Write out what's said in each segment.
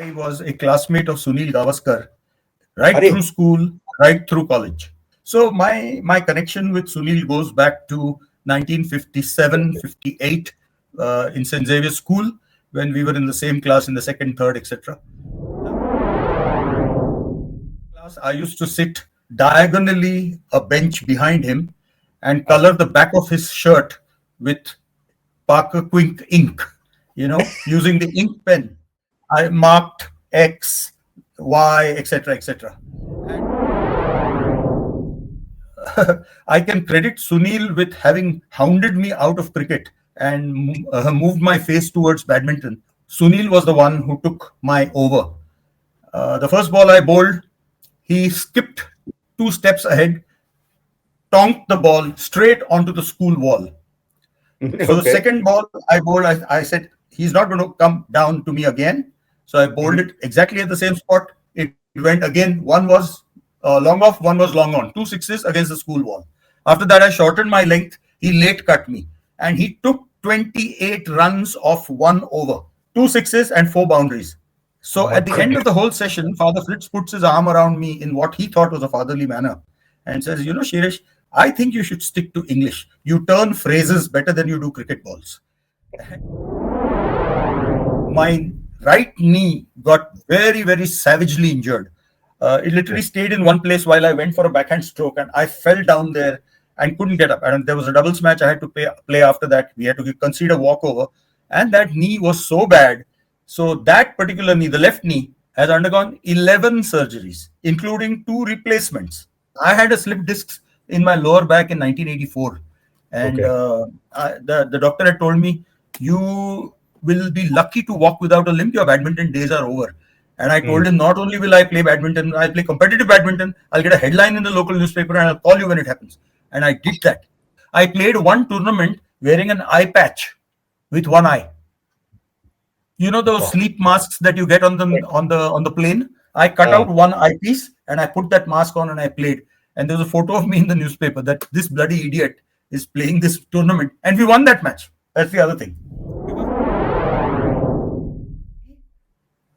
I was a classmate of Sunil Gavaskar right Arey, through school, right through college. So my connection with Sunil goes back to 1957, 58 in St. Xavier's School when we were in the same class in the second, third, etc. Class, I used to sit diagonally a bench behind him and color the back of his shirt with Parker Quink ink, using the ink pen. I marked X, Y, etc., etc. I can credit Sunil with having hounded me out of cricket and moved my face towards badminton. Sunil was the one who took my over. The first ball I bowled, he skipped 2 steps ahead, tonked the ball straight onto the school wall. So the okay. second ball I bowled, I said, he's not going to come down to me again. So I bowled it exactly at the same spot. It went again. One was long off, one was long on. 2 sixes against the school wall. After that, I shortened my length. He late cut me. And he took 28 runs off 1 over. 2 sixes and 4 boundaries. So My at the end goodness. of the whole session, Father Fritz puts his arm around me in what he thought was a fatherly manner and says, Shirish, I think you should stick to English. You turn phrases better than you do cricket balls. My right knee got very, very savagely injured. It literally stayed in one place while I went for a backhand stroke, and I fell down there and couldn't get up. And there was a doubles match I had to play after that. We had to concede a walkover, and that knee was so bad. So that particular knee, the left knee, has undergone 11 surgeries, including 2 replacements. I had a slip disc in my lower back in 1984, and Okay. the doctor had told me, you will be lucky to walk without a limp. Your badminton days are over. And I told him, not only will I play badminton, I'll play competitive badminton. I'll get a headline in the local newspaper and I'll call you when it happens. And I did that. I played one tournament wearing an eye patch with one eye. You know those Wow. sleep masks that you get on the plane? I cut out one eyepiece and I put that mask on and I played. And there was a photo of me in the newspaper that this bloody idiot is playing this tournament. And we won that match. That's the other thing.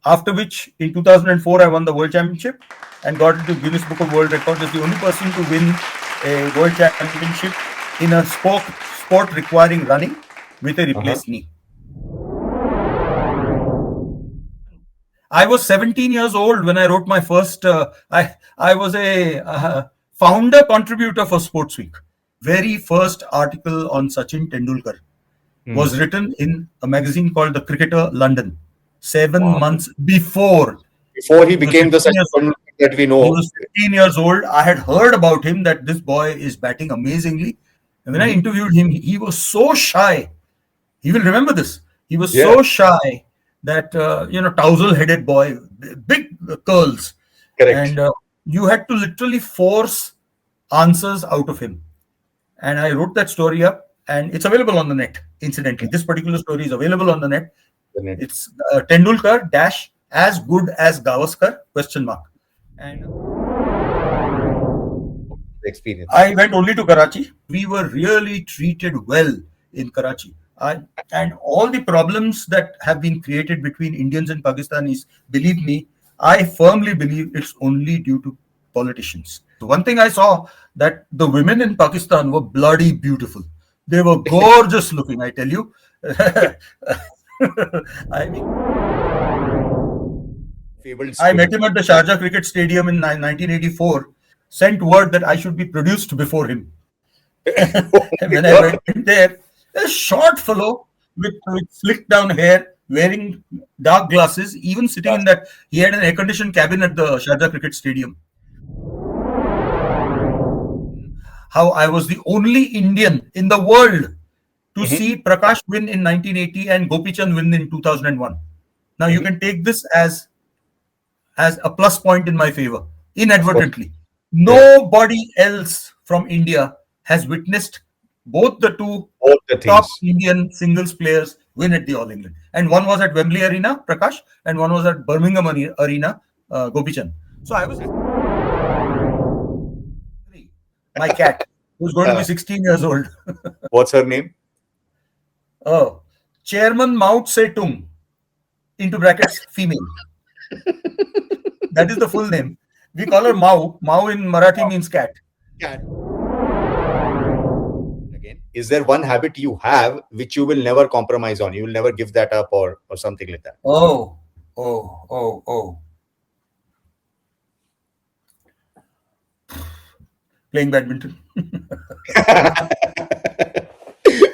After which, in 2004, I won the World Championship and got into Guinness Book of World Records as the only person to win a World Championship in a sport requiring running with a replaced knee. I was 17 years old when I wrote my first. I was a founder contributor for Sports Week. Very first article on Sachin Tendulkar was written in a magazine called The Cricketer London. 7 months before he became the Sachin Tendulkar that we know. He was 15 years old. I had heard about him that this boy is batting amazingly. And when I interviewed him, he was so shy. He will remember this. He was so shy that, tousle-headed boy, big curls. Correct. And you had to literally force answers out of him. And I wrote that story up and it's available on the net, incidentally. This particular story is available on the net. It's Tendulkar dash as good as Gavaskar ? And Experience. I went only to Karachi. We were really treated well in Karachi. And all the problems that have been created between Indians and Pakistanis, believe me, I firmly believe it's only due to politicians. So one thing I saw, that the women in Pakistan were bloody beautiful. They were gorgeous looking, I tell you. I mean, I met him at the Sharjah Cricket Stadium in 1984, sent word that I should be produced before him. When I went there, a short fellow with slicked down hair, wearing dark glasses, even sitting in that, he had an air-conditioned cabin at the Sharjah Cricket Stadium. How I was the only Indian in the world to see Prakash win in 1980 and Gopichand win in 2001. Now you can take this as a plus point in my favor, inadvertently. Nobody else from India has witnessed both the top Indian singles players win at the All England. And one was at Wembley Arena, Prakash, and one was at Birmingham Arena, Gopichand. So I was... My cat, who's going to be 16 years old. What's her name? Oh, Chairman Mao Tse-tung, into brackets, female. That is the full name. We call her Mau. Mau in Marathi means cat. Cat. Again, is there one habit you have which you will never compromise on? You will never give that up or something like that? Oh. Playing badminton.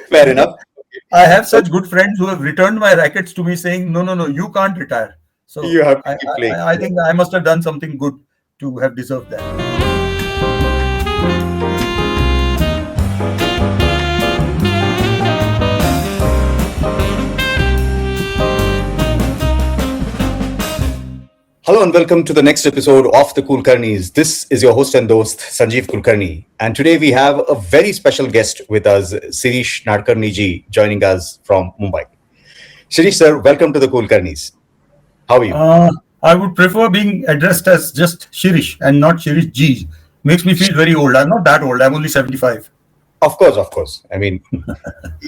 Fair enough. I have such good friends who have returned my rackets to me saying, no, you can't retire. So You have to keep playing. I think I must have done something good to have deserved that. Hello and welcome to the next episode of the Kulkarnis. This is your host and host, Sanjeev Kulkarni. And today we have a very special guest with us, Shirish Nadkarni ji, joining us from Mumbai. Shirish sir, welcome to the Kulkarnis. How are you? I would prefer being addressed as just Shirish and not Shirish ji. Makes me feel very old. I'm not that old. I'm only 75. Of course. I mean,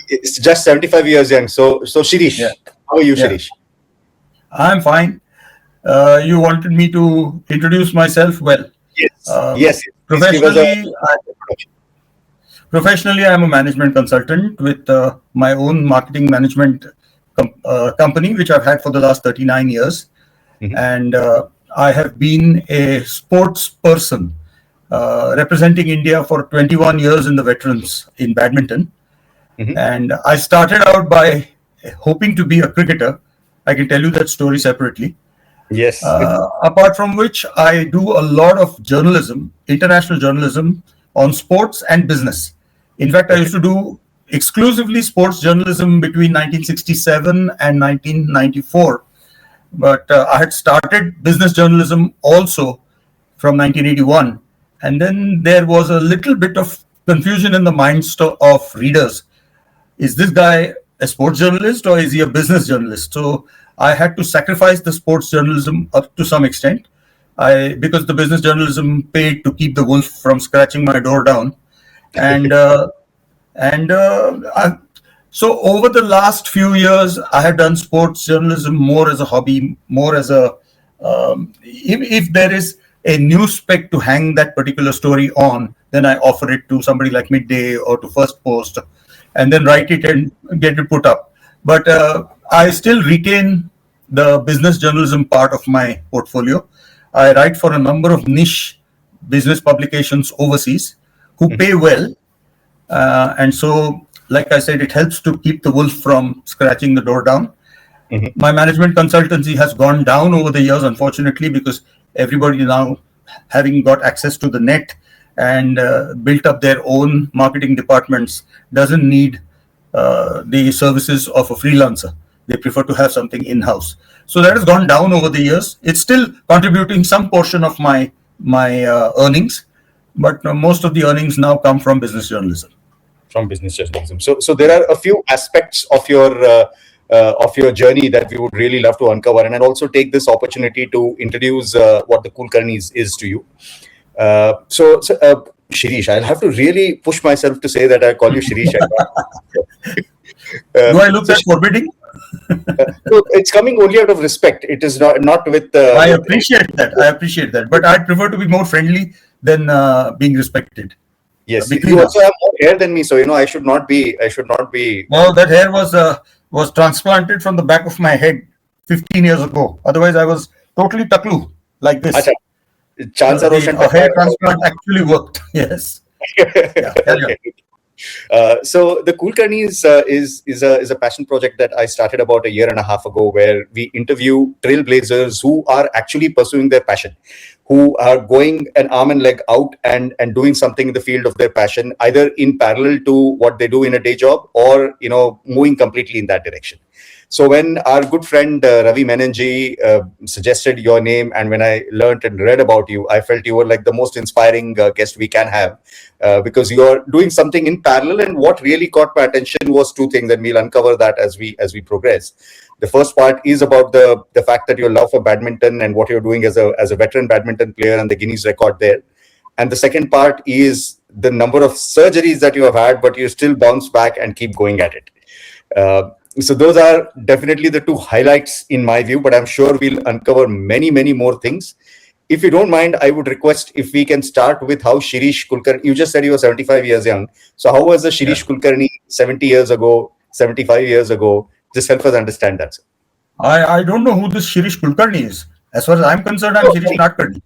it's just 75 years young. So Shirish, How are you, Shirish? I'm fine. You wanted me to introduce myself? Well, yes. Professionally, I'm a management consultant with my own marketing management company, which I've had for the last 39 years. Mm-hmm. And I have been a sports person representing India for 21 years in the veterans in badminton. Mm-hmm. And I started out by hoping to be a cricketer. I can tell you that story separately. Yes. Apart from which, I do a lot of journalism, international journalism on sports and business. In fact, I used to do exclusively sports journalism between 1967 and 1994. But I had started business journalism also from 1981. And then there was a little bit of confusion in the minds of readers. Is this guy a sports journalist or is he a business journalist? So I had to sacrifice the sports journalism up to some extent, because the business journalism paid to keep the wolf from scratching my door down, so over the last few years, I have done sports journalism more as a hobby, more as a if there is a news spec to hang that particular story on, then I offer it to somebody like Midday or to First Post, and then write it and get it put up. But I still retain the business journalism part of my portfolio. I write for a number of niche business publications overseas who pay well. And so, like I said, it helps to keep the wolf from scratching the door down. Mm-hmm. My management consultancy has gone down over the years, unfortunately, because everybody now, having got access to the net and built up their own marketing departments, doesn't need the services of a freelancer. They prefer to have something in-house. So that has gone down over the years. It's still contributing some portion of my earnings, but most of the earnings now come from business journalism. From business journalism. So there are a few aspects of your journey that we would really love to uncover, and I'll also take this opportunity to introduce what the Kulkarnis is to you. So Shirish, I'll have to really push myself to say that I call you Shirish. Do I look that forbidding? So it's coming only out of respect. It is not with. I appreciate that. But I'd prefer to be more friendly than being respected. Yes, you also have more hair than me, so I should not be. Well, that hair was transplanted from the back of my head 15 years ago. Otherwise, I was totally taklu like this. A hair transplant actually worked. Yes. Okay. So the Kulkarnis is a passion project that I started about a year and a half ago, where we interview trailblazers who are actually pursuing their passion, who are going an arm and leg out and doing something in the field of their passion, either in parallel to what they do in a day job or moving completely in that direction. So when our good friend Ravi Menonji suggested your name, and when I learned and read about you, I felt you were like the most inspiring guest we can have, because you are doing something in parallel. And what really caught my attention was two things, and we'll uncover that as we progress. The first part is about the fact that your love for badminton and what you're doing as a veteran badminton player and the Guinness record there. And the second part is the number of surgeries that you have had, but you still bounce back and keep going at it. So those are definitely the two highlights in my view, but I'm sure we'll uncover many, many more things. If you don't mind, I would request if we can start with how Shirish Kulkarni, you just said you were 75 years young. So how was the Yeah. Shirish Kulkarni 70 years ago, 75 years ago? Just help us understand that, sir. I don't know who this Shirish Kulkarni is. As far as I'm concerned, I'm Oh, Shirish sorry. Nadkarni.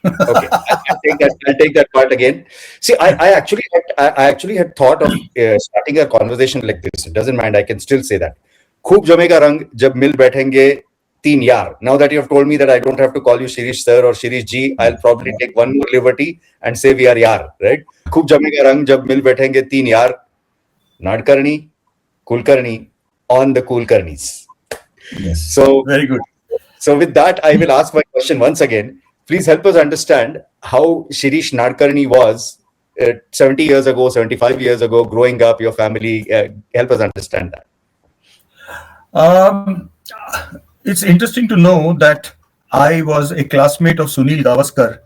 Okay, I'll take that part again. See, I actually had thought of starting a conversation like this. It doesn't mind. I can still say that. खूब जमेगा रंग जब मिल बैठेंगे तीन यार. Now that you have told me that I don't have to call you Shirish sir or Shirish ji, I'll probably take one more liberty and say we are yaar, right? खूब जमेगा रंग जब मिल बैठेंगे तीन यार. Nadkarni, Kulkarni on the Kulkarnis. Yes. So Very good. So with that, I will ask my question once again. Please help us understand how Shirish Nadkarni was 70 years ago, 75 years ago, growing up, your family. Help us understand that. Um, it's interesting to know that I was a classmate of Sunil Gavaskar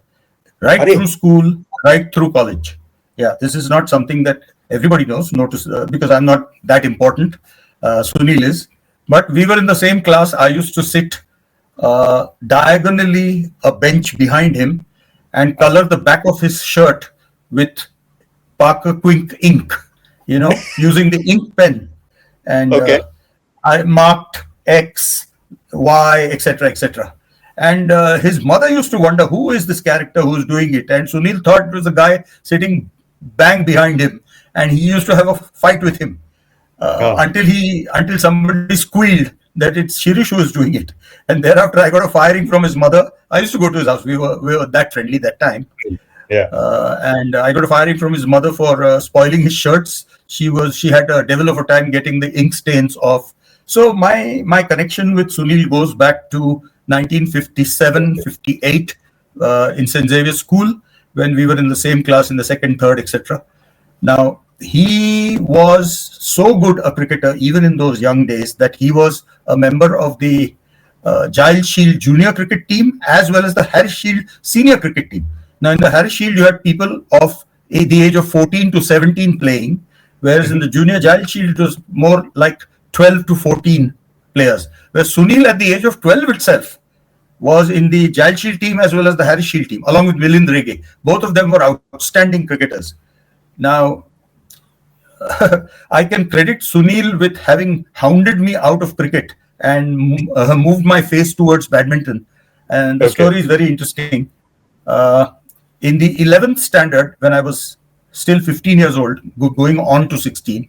right Are through school, right through college. Yeah, this is not something that everybody knows, notice because I'm not that important. Sunil is, but we were in the same class. I used to sit diagonally a bench behind him and color the back of his shirt with Parker Quink ink, using the ink pen. And Okay. I marked X, Y, etc., etc. And his mother used to wonder who is this character who's doing it. And Sunil thought it was a guy sitting bang behind him, and he used to have a fight with him until somebody squealed that it's Shirish who is doing it. And thereafter, I got a firing from his mother. I used to go to his house. We were that friendly that time. Yeah. And I got a firing from his mother for spoiling his shirts. She had a devil of a time getting the ink stains off. So my connection with Sunil goes back to 1957-58 in St. Xavier's School when we were in the same class in the second, third, etc. Now, he was so good a cricketer even in those young days that he was a member of the Giles Shield junior cricket team as well as the Harris Shield senior cricket team. Now, in the Harris Shield, you had people of the age of 14 to 17 playing, whereas in the junior Giles Shield, it was more like 12 to 14 players. Where Sunil, at the age of 12 itself, was in the Giles Shield team as well as the Harris Shield team, along with Milind Rege. Both of them were outstanding cricketers. Now, I can credit Sunil with having hounded me out of cricket and moved my face towards badminton. And the story is very interesting. In the 11th standard, when I was still 15 years old, going on to 16,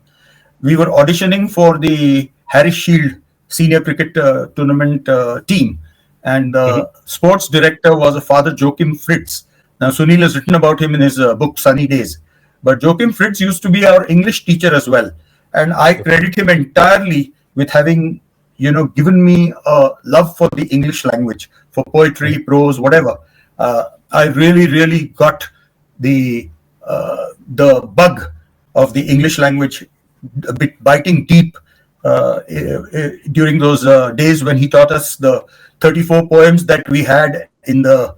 we were auditioning for the Harris Shield senior cricket tournament team. And the sports director was a Father Joachim Fritz. Now, Sunil has written about him in his book, Sunny Days. But Joachim Fritz used to be our English teacher as well. And I credit him entirely with having, given me a love for the English language, for poetry, prose, whatever. I really, really got the bug of the English language a bit biting deep during those days when he taught us the 34 poems that we had in the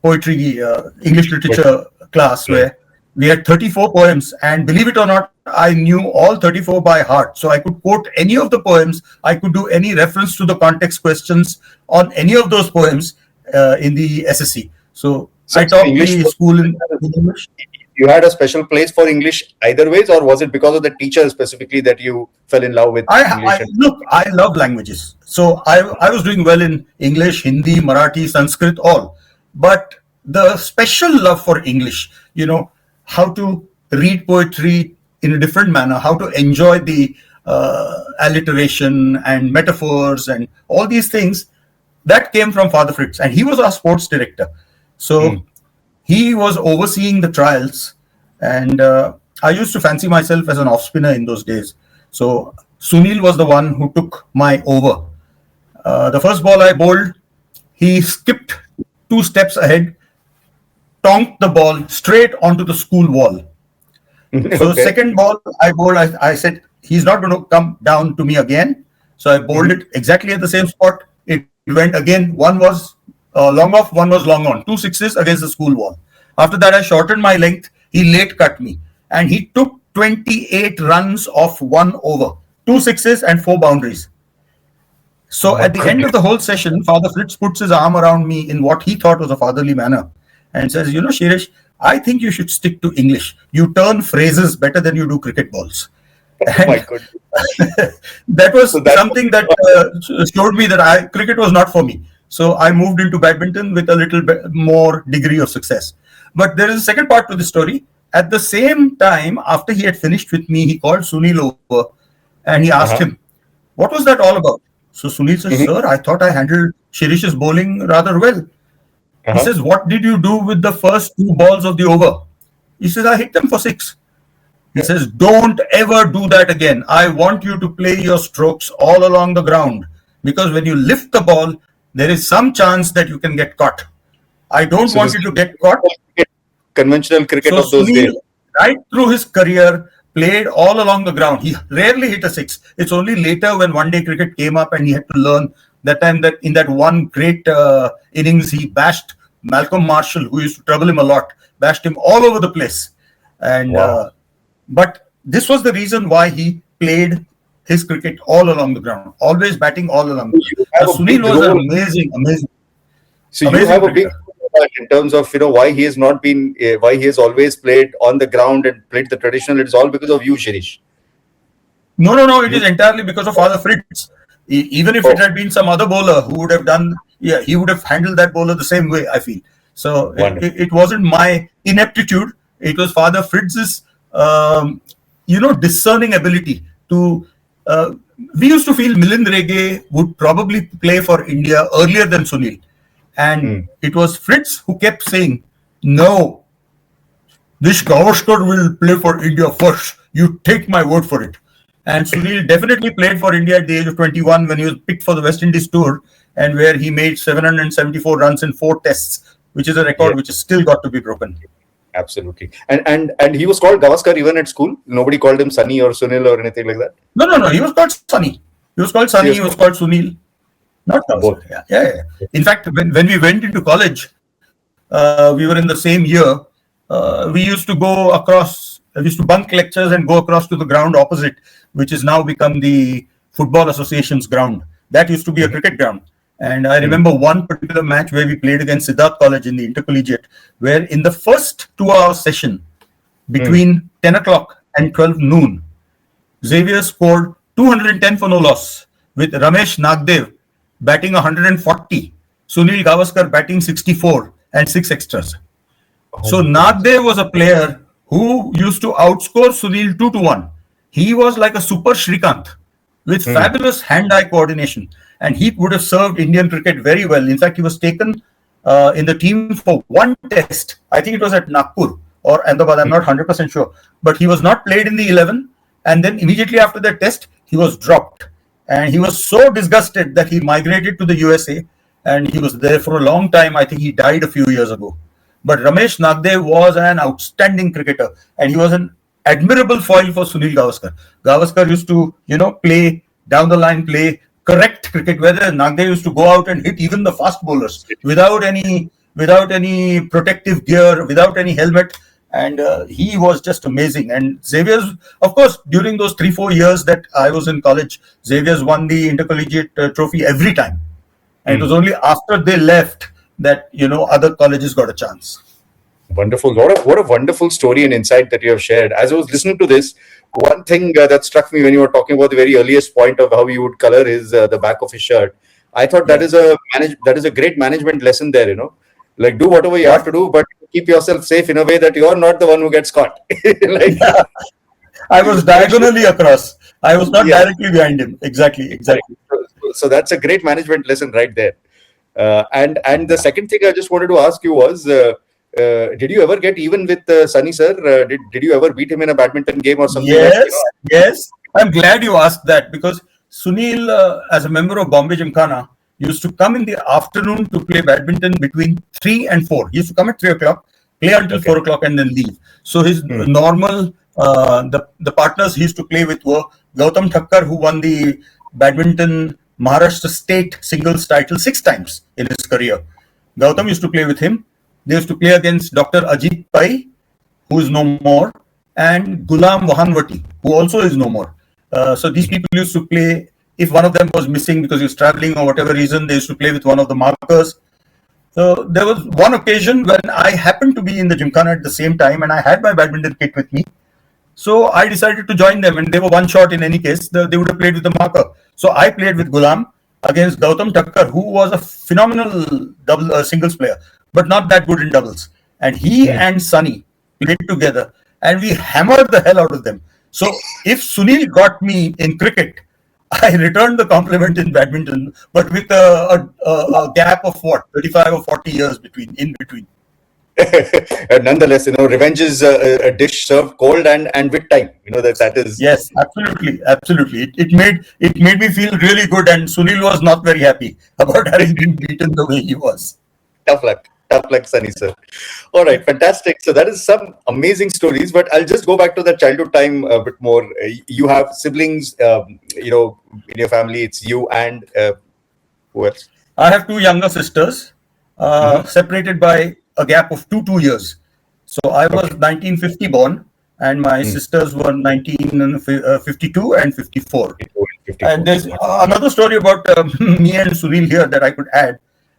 poetry English literature class, where we had 34 poems, and believe it or not, I knew all 34 by heart. So I could quote any of the poems. I could do any reference to the context questions on any of those poems in the SSC. So I taught the school in English. You had a special place for English either ways, or was it because of the teacher specifically that you fell in love with English? Look, I love languages. So I was doing well in English, Hindi, Marathi, Sanskrit, all. But the special love for English, how to read poetry in a different manner, how to enjoy the alliteration and metaphors and all these things, that came from Father Fritz. And he was our sports director. So he was overseeing the trials. And I used to fancy myself as an off spinner in those days. So Sunil was the one who took my over. The first ball I bowled, he skipped 2 steps ahead, tonked the ball straight onto the school wall. So second ball I bowled, I said, he's not going to come down to me again. So I bowled it exactly at the same spot. It went again. One was long off, one was long on. 2 sixes against the school wall. After that, I shortened my length. He late cut me. And he took 28 runs off 1 over. 2 sixes and 4 boundaries. So My at the end of goodness. the whole session, Father Fritz puts his arm around me in what he thought was a fatherly manner and says, Shirish, I think you should stick to English. You turn phrases better than you do cricket balls. Oh my And goodness. that So was that something that showed me that cricket was not for me. So I moved into badminton with a little bit more degree of success. But there is a second part to the story. At the same time, after he had finished with me, he called Sunil over and he asked him, uh-huh. what was that all about? So Sunil says, Hmm. sir, I thought I handled Shirish's bowling rather well. He Uh-huh. says, what did you do with the first 2 balls of the over? He says, I hit them for 6. He Yeah. says, don't ever do that again. I want you to play your strokes all along the ground because when you lift the ball, there is some chance that you can get caught. I don't So want this you is to get caught. conventional cricket So of those Sunil, days. right through his career, played all along the ground. He rarely hit a 6. It's only later when one day cricket came up and he had to learn that time that in that one great innings, he bashed Malcolm Marshall, who used to trouble him a lot, bashed him all over the place. And Wow. but this was the reason why he played his cricket all along the ground, always batting all along the So ground. you Now, have a Sunil big was an role. So you amazing have a big cricketer. role in terms of why he has not been why he has always played on the ground and played the traditional. It's all because of you, Shirish. No. It You. is entirely because of Father Fritz. Even if it Oh, had been some other bowler who would have done, yeah, he would have handled that bowler the same way, I feel. So wonderful. it wasn't my ineptitude. It was Father Fritz's, discerning ability to. Uh, we used to feel Milind Rege would probably play for India earlier than Sunil. And Hmm. it was Fritz who kept saying, no, this Gavaskar will play for India first. You take my word for it. And Sunil definitely played for India at the age of 21 when he was picked for the West Indies tour and where he made 774 runs in 4 tests, which is a Yeah, record which has still got to be broken. absolutely. And he was called Gavaskar even at school. Nobody called him Sunny or Sunil or anything like that. No. He was called Sunny. He was called He Sunny. He was was called called Sunil. Not both. Gavaskar. Yeah. In fact, when we went into college, we were in the same year. We used to go across, we used to bunk lectures and go across to the ground opposite, which has now become the Football Association's ground. That used to be a Hmm. cricket ground. And I Hmm. remember one particular match where we played against Siddharth College in the intercollegiate, where in the first 2 hour session Hmm. between 10 o'clock and 12 noon, Xavier scored 210 for no loss, with Ramesh Nagdev batting 140, Sunil Gavaskar batting 64, and 6 extras. Oh So my goodness. Nagdev was a player who used to outscore Sunil 2-1. He was like a super Shrikant with Hmm. fabulous hand-eye coordination, and he would have served Indian cricket very well. In fact, he was taken in the team for one test. I think it was at Nagpur or Ahmedabad. I'm not 100% sure, but he was not played in the 11. And then immediately after that test, he was dropped, and he was so disgusted that he migrated to the USA, and he was there for a long time. I think he died a few years ago. But Ramesh Nagdev was an outstanding cricketer, and he was an admirable foil for Sunil Gavaskar. Gavaskar used to, play down the line, play correct cricket, whether Nagdev used to go out and hit even the fast bowlers without any protective gear, without any helmet. And he was just amazing. And Xavier's, of course, during those 3-4 years that I was in college, Xavier's won the intercollegiate trophy every time. And it was Hmm. only after they left that other colleges got a chance. Wonderful. What a wonderful story and insight that you have shared. As I was listening to this, one thing that struck me when you were talking about the very earliest point of how you would color his the back of his shirt. I thought Yeah. that is a great management lesson there. Like do whatever you have What? to do, but keep yourself safe in a way that you are not the one who gets caught. Like Yeah. I was make sure. diagonally across. I was not Yeah. directly behind him. Exactly. Correct. Exactly. So that's a great management lesson right there. And the second thing I just wanted to ask you was, did you ever get even with Sunny sir? Did you ever beat him in a badminton game or something like Yes. I'm glad you asked that because Sunil, as a member of Bombay Gymkhana, used to come in the afternoon to play badminton between 3 and 4. He used to come at 3 o'clock, play until Okay. 4 o'clock, and then leave. So his Hmm. normal, the partners he used to play with were Gautam Thakkar, who won the badminton Maharashtra state singles title 6 times in his career. Gautam used to play with him. They used to play against Dr. Ajit Pai, who is no more, and Gulam Wahanwati, who also is no more. So these people used to play. If one of them was missing because he was traveling or whatever reason, they used to play with one of the markers. So there was one occasion when I happened to be in the Gymkhana at the same time, and I had my badminton kit with me. So I decided to join them, and they were one shot in any case. They would have played with the marker. So I played with Gulam against Gautam Thakkar, who was a phenomenal singles player, but not that good in doubles. And he and Sunny played together, and we hammered the hell out of them. So if Sunil got me in cricket, I returned the compliment in badminton, but with a gap of 35 or 40 years in between. Nonetheless, revenge is a dish served cold and with time. That is. Yes, absolutely. It made me feel really good, and Sunil was not very happy about having been beaten the way he was. Tough luck, Sunny sir. All right, fantastic. So that is some amazing stories. But I'll just go back to the childhood time a bit more. You have siblings, in your family. It's you and who else? I have two younger sisters, separated by a gap of two years. So I was 1950 born, and my sisters were 1952 and 54. 54. And there's another story about me and Sunil here that I could add.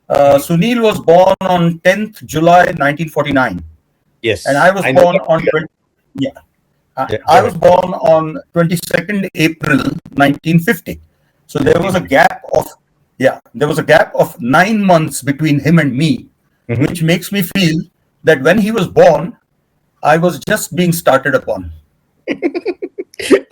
Sunil was born on 10th July 1949. Yes. And I was born on I was born on 22nd April 1950. So there was a gap of 9 months between him and me, which makes me feel that when he was born, I was just being started upon.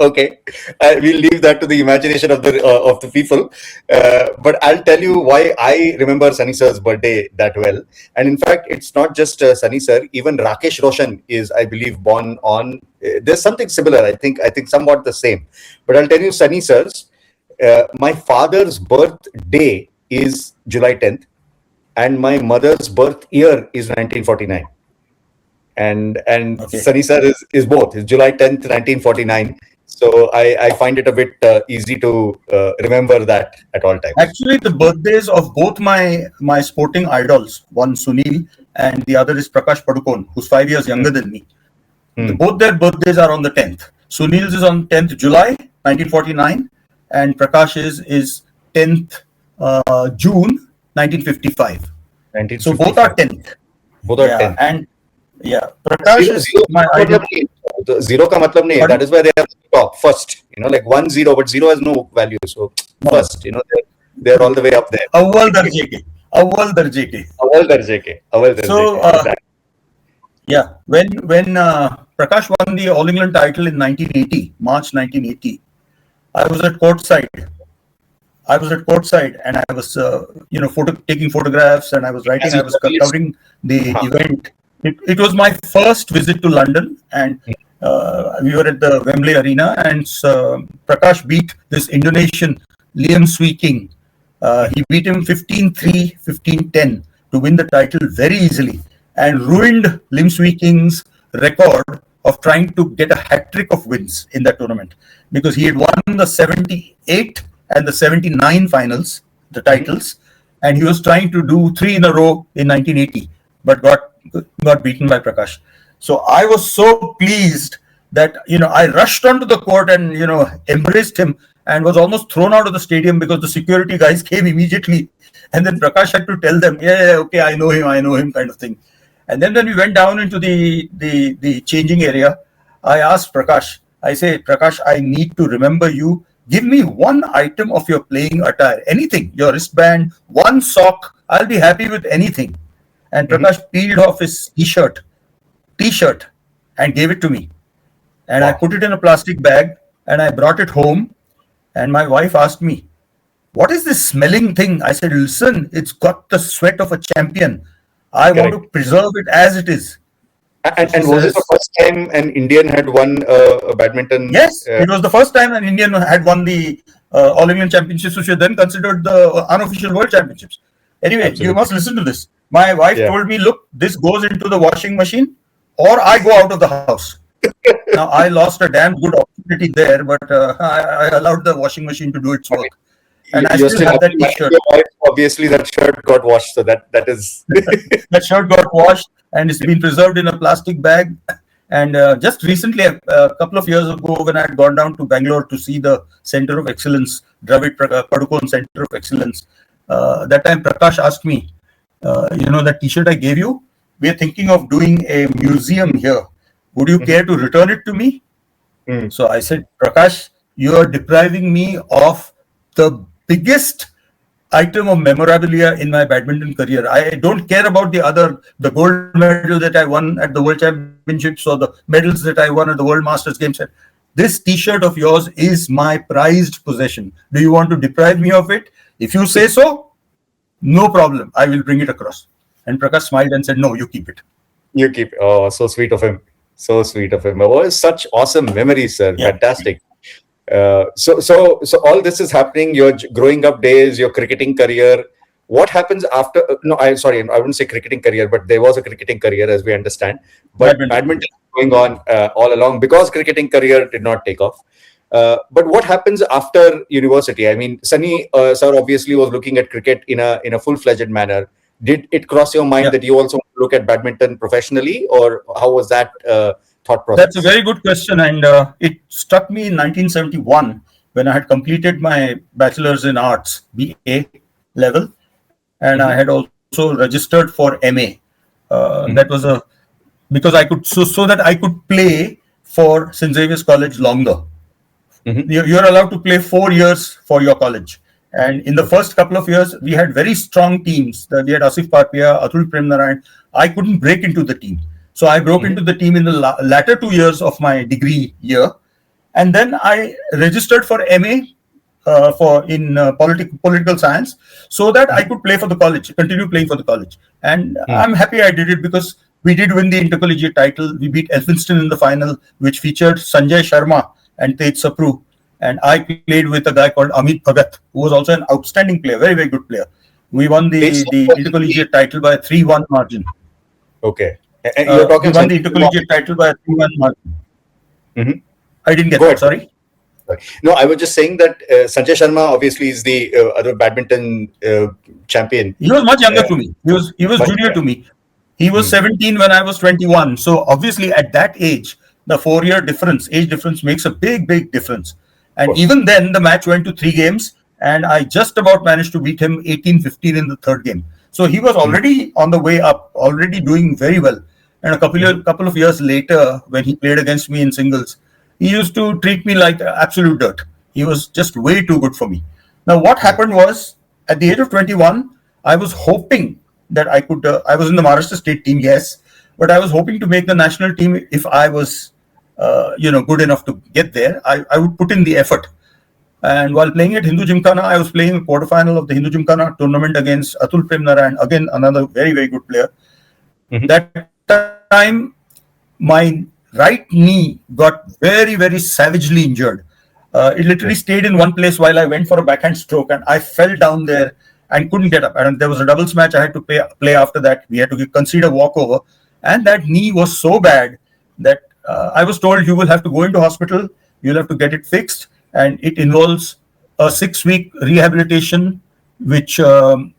Okay, we'll leave that to the imagination of the people. But I'll tell you why I remember Sunny sir's birthday that well. And in fact, it's not just Sunny sir. Even Rakesh Roshan is, I believe, born on. There's something similar. I think somewhat the same. But I'll tell you, Sunny sir's. My father's birthday is July 10th, and my mother's birth year is 1949. And okay. Sunny sir is both. It's July 10th, 1949. So I find it a bit easy to remember that at all times. Actually, the birthdays of both my sporting idols, one Sunil and the other is Prakash Padukone, who's 5 years younger than me. Both their birthdays are on the 10th. Sunil's is on 10th July 1949, and Prakash is 10th June 1955. So both are 10th. Both are 10th. And Prakash is my idol. Zero ka matlab nahi hai. That is why they are top first. Like 10, but zero has no value. So first, they are all the way up there. Awwal darje ke. So when Prakash won the All England title in 1980, March 1980, I was at courtside. And I was, taking photographs, and I was writing. I was covering the event. It was my first visit to London, and we were at the Wembley Arena, and Prakash beat this Indonesian Liam Swee King. He beat him 15-3, 15-10 to win the title very easily, and ruined Liam Swee King's record of trying to get a hat-trick of wins in that tournament, because he had won the 78 and the 79 finals, the titles, and he was trying to do 3 in a row in 1980, but got beaten by Prakash. So I was so pleased that, I rushed onto the court and, embraced him, and was almost thrown out of the stadium because the security guys came immediately. And then Prakash had to tell them, okay, I know him kind of thing. And then when we went down into the changing area, I asked Prakash, I say, Prakash, I need to remember you. Give me one item of your playing attire, anything, your wristband, one sock, I'll be happy with anything. And Prakash peeled off his t-shirt and gave it to me. And I put it in a plastic bag and I brought it home. And my wife asked me, what is this smelling thing? I said, listen, it's got the sweat of a champion. I want to preserve it as it is. And was it the first time an Indian had won a badminton? Yes, it was the first time an Indian had won the All England Championships, which were then considered the unofficial World Championships. Anyway, You must listen to this. My wife told me, look, this goes into the washing machine or I go out of the house. Now, I lost a damn good opportunity there, but I allowed the washing machine to do its work. And I still have that t-shirt. Obviously, that shirt got washed, so that is... That shirt got washed and it's been preserved in a plastic bag. And just recently, a couple of years ago, when I had gone down to Bangalore to see the Center of Excellence, Padukone Center of Excellence, that time Prakash asked me, that T-shirt I gave you, we are thinking of doing a museum here. Would you care to return it to me? So I said, Prakash, you are depriving me of the biggest item of memorabilia in my badminton career. I don't care about the gold medal that I won at the World Championships or the medals that I won at the World Masters Games. This T-shirt of yours is my prized possession. Do you want to deprive me of it? If you say so, no problem. I will bring it across. And Prakash smiled and said, no, you keep it. You keep. Oh, so sweet of him. So sweet of him. Oh, such awesome memories, sir. Yeah. Fantastic. So all this is happening. Your growing up days, your cricketing career. What happens after? No, I wouldn't say cricketing career, but there was a cricketing career, as we understand. But badminton is going on all along because cricketing career did not take off. But what happens after university? I mean, Sunny sir obviously was looking at cricket in a full-fledged manner. Did it cross your mind that you also look at badminton professionally, or how was that thought process? That's a very good question, and it struck me in 1971 when I had completed my bachelor's in arts, BA level, and I had also registered for MA. That was because I could so that I could play for St. Xavier's College longer. You're allowed to play 4 years for your college. And in the first couple of years, we had very strong teams. We had Asif Parpia, Atul Premnarayan. I couldn't break into the team. So I broke into the team in the latter 2 years of my degree year. And then I registered for MA in political science so that I could play for the college, continue playing for the college. And I'm happy I did it because we did win the intercollegiate title. We beat Elphinstone in the final, which featured Sanjay Sharma and Tej Sapru. And I played with a guy called Amit Bhagat, who was also an outstanding player, very, very good player. We won the intercollegiate title by a 3-1 margin. Okay. And you're talking we won the intercollegiate title by a 3-1 margin. I didn't get that, sorry. No, I was just saying that Sanjay Sharma obviously is the other badminton champion. He was much younger to me. He was junior to me. He was 17 when I was 21. So obviously at that age, the 4-year age difference makes a big, big difference. And even then, the match went to 3 games, and I just about managed to beat him 18-15 in the third game. So he was already on the way up, already doing very well. And a couple of years later, when he played against me in singles, he used to treat me like absolute dirt. He was just way too good for me. Now, what happened was, at the age of 21, I was hoping that I could, I was in the Maharashtra state team, yes, but I was hoping to make the national team if I was, good enough to get there. I would put in the effort. And while playing at Hindu Gymkhana, I was playing a quarterfinal of the Hindu Gymkhana tournament against Atul Premnarayan, again, another very, very good player. That time, my right knee got very, very savagely injured. It literally stayed in one place while I went for a backhand stroke, and I fell down there and couldn't get up. And there was a doubles match I had to play after that. We had to concede a walkover. And that knee was so bad that I was told you will have to go into hospital, you'll have to get it fixed, and it involves a 6-week rehabilitation, which you'll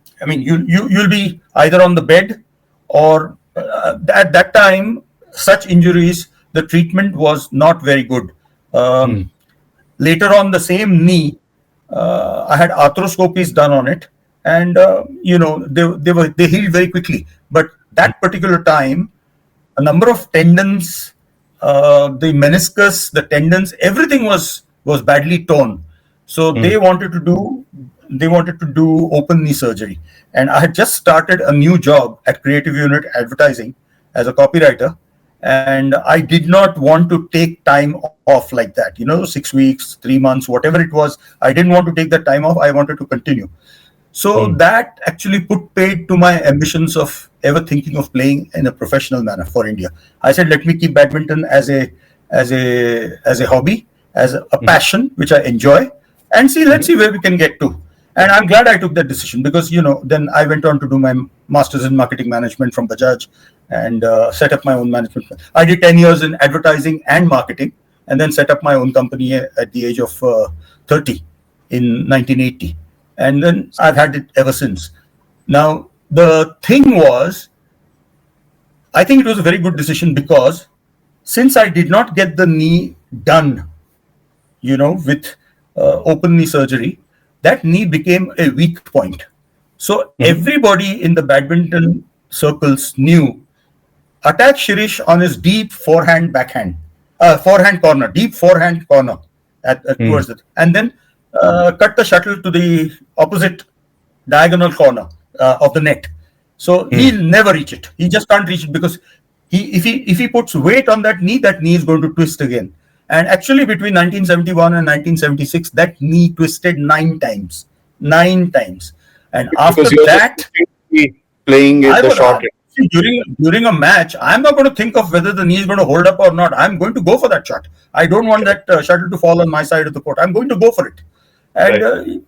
be either on the bed or at that time, such injuries, the treatment was not very good. Later on, the same knee, I had arthroscopies done on it, and they healed very quickly. But that particular time, a number of tendons, the meniscus, the tendons, everything was badly torn. So they wanted to do open knee surgery. And I had just started a new job at Creative Unit Advertising as a copywriter. And I did not want to take time off like that, 6 weeks, 3 months, whatever it was. I didn't want to take that time off. I wanted to continue. So that actually put paid to my ambitions of ever thinking of playing in a professional manner for India. I said, let me keep badminton as a hobby, as a passion, which I enjoy, and let's see where we can get to. And I'm glad I took that decision because, then I went on to do my master's in marketing management from Bajaj and set up my own management. I did 10 years in advertising and marketing and then set up my own company at the age of 30 in 1980. And then I've had it ever since. Now, the thing was, I think it was a very good decision because since I did not get the knee done, with open knee surgery, that knee became a weak point. So everybody in the badminton circles knew, attack Shirish on his deep forehand corner, deep forehand corner towards it, and then cut the shuttle to the opposite diagonal corner of the net. So he'll never reach it. He just can't reach it because if he puts weight on that knee is going to twist again. And actually, between 1971 and 1976, that knee twisted 9 times. 9 times. And after that, playing the shot. During a match, I'm not going to think of whether the knee is going to hold up or not. I'm going to go for that shot. I don't want that shuttle to fall on my side of the court. I'm going to go for it. And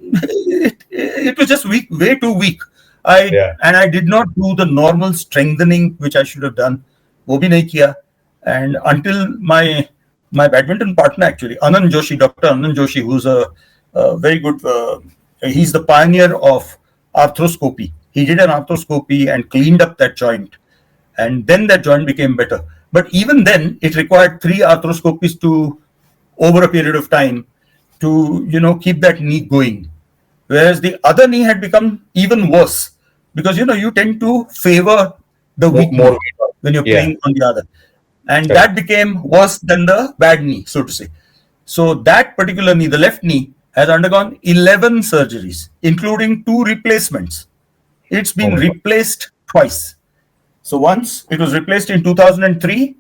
it was just weak, way too weak. And I did not do the normal strengthening which I should have done. वो भी नहीं किया. And until my badminton partner, actually, Dr. Anand Joshi, who's a very good, he's the pioneer of arthroscopy. He did an arthroscopy and cleaned up that joint. And then that joint became better. But even then, it required 3 arthroscopies over a period of time to, keep that knee going. Whereas the other knee had become even worse because, you tend to favor the weak knee when you're playing on the other. And that became worse than the bad knee, so to say. So that particular knee, the left knee, has undergone 11 surgeries, including 2 replacements. It's been replaced twice. So once it was replaced in 2003,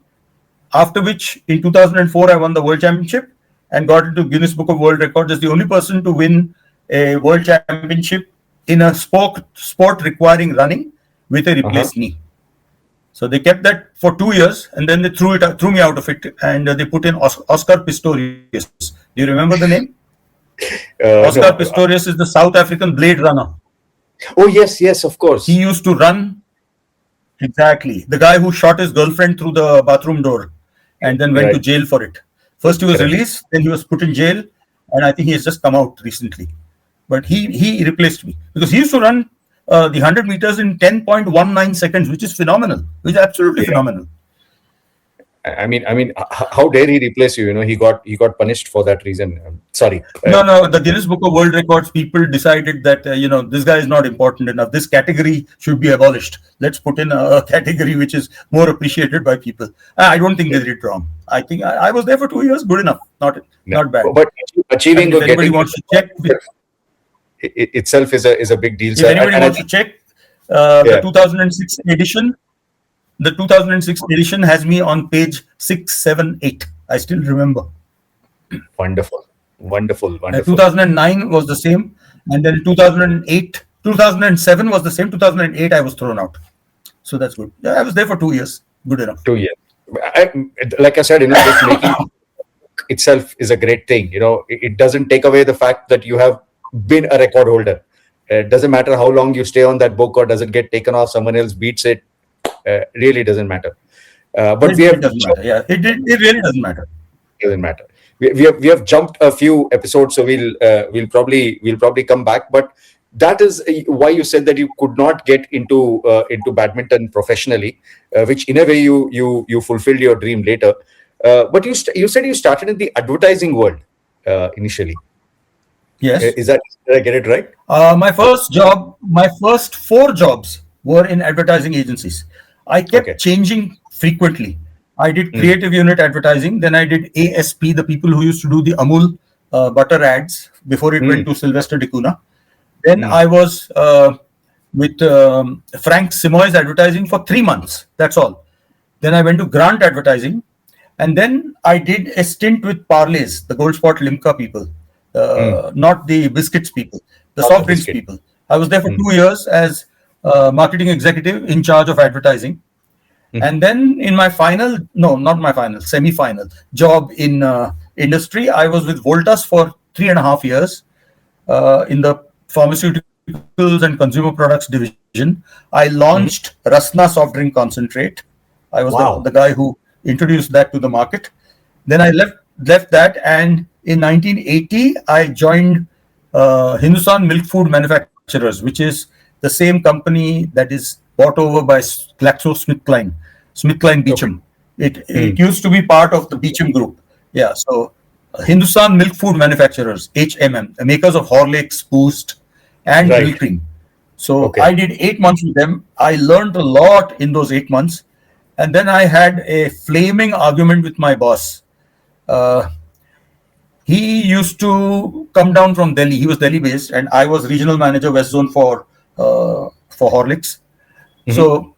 after which in 2004 I won the World Championship and got into Guinness Book of World Records as the only person to win a World Championship in a sport requiring running with a replaced knee. So they kept that for 2 years and then they threw me out of it and they put in Oscar Pistorius. Do you remember the name? Oscar Pistorius is the South African Blade Runner. Oh, yes, of course. He used to run. Exactly. The guy who shot his girlfriend through the bathroom door and then went to jail for it. First he was released, then he was put in jail, and I think he has just come out recently. But he replaced me because he used to run the 100 meters in 10.19 seconds, which is phenomenal, which is absolutely phenomenal. I mean, how dare he replace you? He got punished for that reason. Sorry. No. The Guinness Book of World Records people decided that this guy is not important enough. This category should be abolished. Let's put in a category which is more appreciated by people. I don't think they did it wrong. I think I was there for 2 years. Good enough. Not bad. But achieving if anybody wants to check, itself is a big deal. If anybody wants to check, the 2006 edition. The 2006 edition has me on page 678. I still remember. Wonderful. 2009 was the same. And then 2007 was the same. 2008, I was thrown out. So that's good. I was there for 2 years. Good enough. 2 years. Like I said, just making itself is a great thing. It doesn't take away the fact that you have been a record holder. It doesn't matter how long you stay on that book or does it get taken off, someone else beats it. Really doesn't matter. But it doesn't matter. Yeah, it really doesn't matter. It doesn't matter. We have jumped a few episodes, so we'll probably come back. But that is why you said that you could not get into badminton professionally, which in a way you fulfilled your dream later. But you said you started in the advertising world initially. Yes. Did I get it right? My first 4 jobs were in advertising agencies. I kept changing frequently. I did creative unit advertising. Then I did ASP, the people who used to do the Amul butter ads before it went to Sylvester Dicuna. Then I was with Frank Simoy's advertising for 3 months. That's all. Then I went to Grant advertising. And then I did a stint with Parleys, the Gold Spot Limca people, not the biscuits people, the soft drinks people. I was there for 2 years as marketing executive in charge of advertising. And then in my semi-final job in industry, I was with Voltas for 3.5 years in the pharmaceuticals and consumer products division. I launched Rasna soft drink concentrate. I was the guy who introduced that to the market. Then I left that, and in 1980, I joined Hindustan Milk Food Manufacturers, which is the same company that is bought over by GlaxoSmithKline, SmithKline Beecham. It used to be part of the Beecham Group. Yeah. So Hindustan Milk Food Manufacturers, HMM, the makers of Horlicks, Boost, and Right. Milk Cream. So Okay. I did 8 months with them. I learned a lot in those 8 months. And then I had a flaming argument with my boss. Uh, he used to come down from Delhi. He was Delhi based, and I was regional manager West Zone for Horlicks. So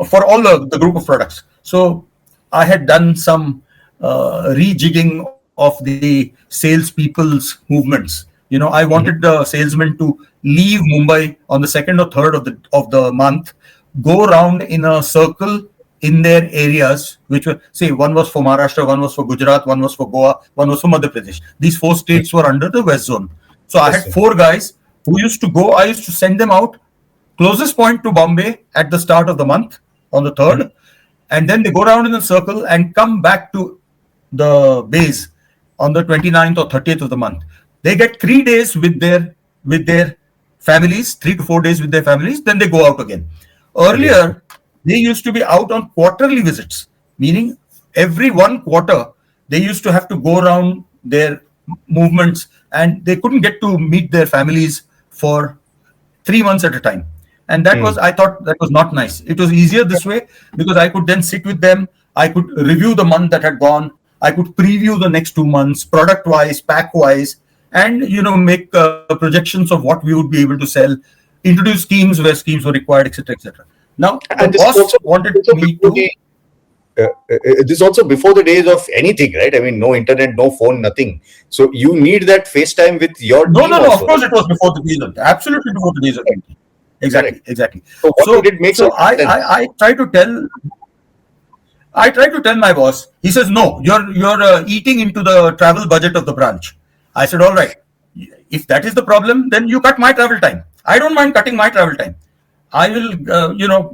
for all the group of products. So I had done some rejigging of the salespeople's movements. I wanted the salesmen to leave Mumbai on the second or third of the month, go around in a circle in their areas, which were, say, one was for Maharashtra, one was for Gujarat, one was for Goa, one was for Madhya Pradesh. These 4 states were under the West Zone. So I had 4 guys who used to go. I used to send them out closest point to Bombay at the start of the month on the 3rd, and then they go around in a circle and come back to the base on the 29th or 30th of the month. They get 3 days with their families, 3 to 4 days with their families, then they go out again. Earlier, they used to be out on quarterly visits, meaning every 1 quarter, they used to have to go around their movements, and they couldn't get to meet their families for 3 months at a time. And I thought that was not nice. It was easier this way because I could then sit with them. I could review the month that had gone. I could preview the next 2 months, product wise, pack wise, and make projections of what we would be able to sell, introduce schemes where schemes were required, etc., etc. Now, the boss wanted me to. This is also before the days of anything, right? I mean, no internet, no phone, nothing. So you need that FaceTime with your team. No. Of course, it was before the days of absolutely before the days of anything. Exactly. So what did it make sense? I try to tell my boss. He says, "No, you're eating into the travel budget of the branch." I said, "All right. If that is the problem, then you cut my travel time. I don't mind cutting my travel time. I will,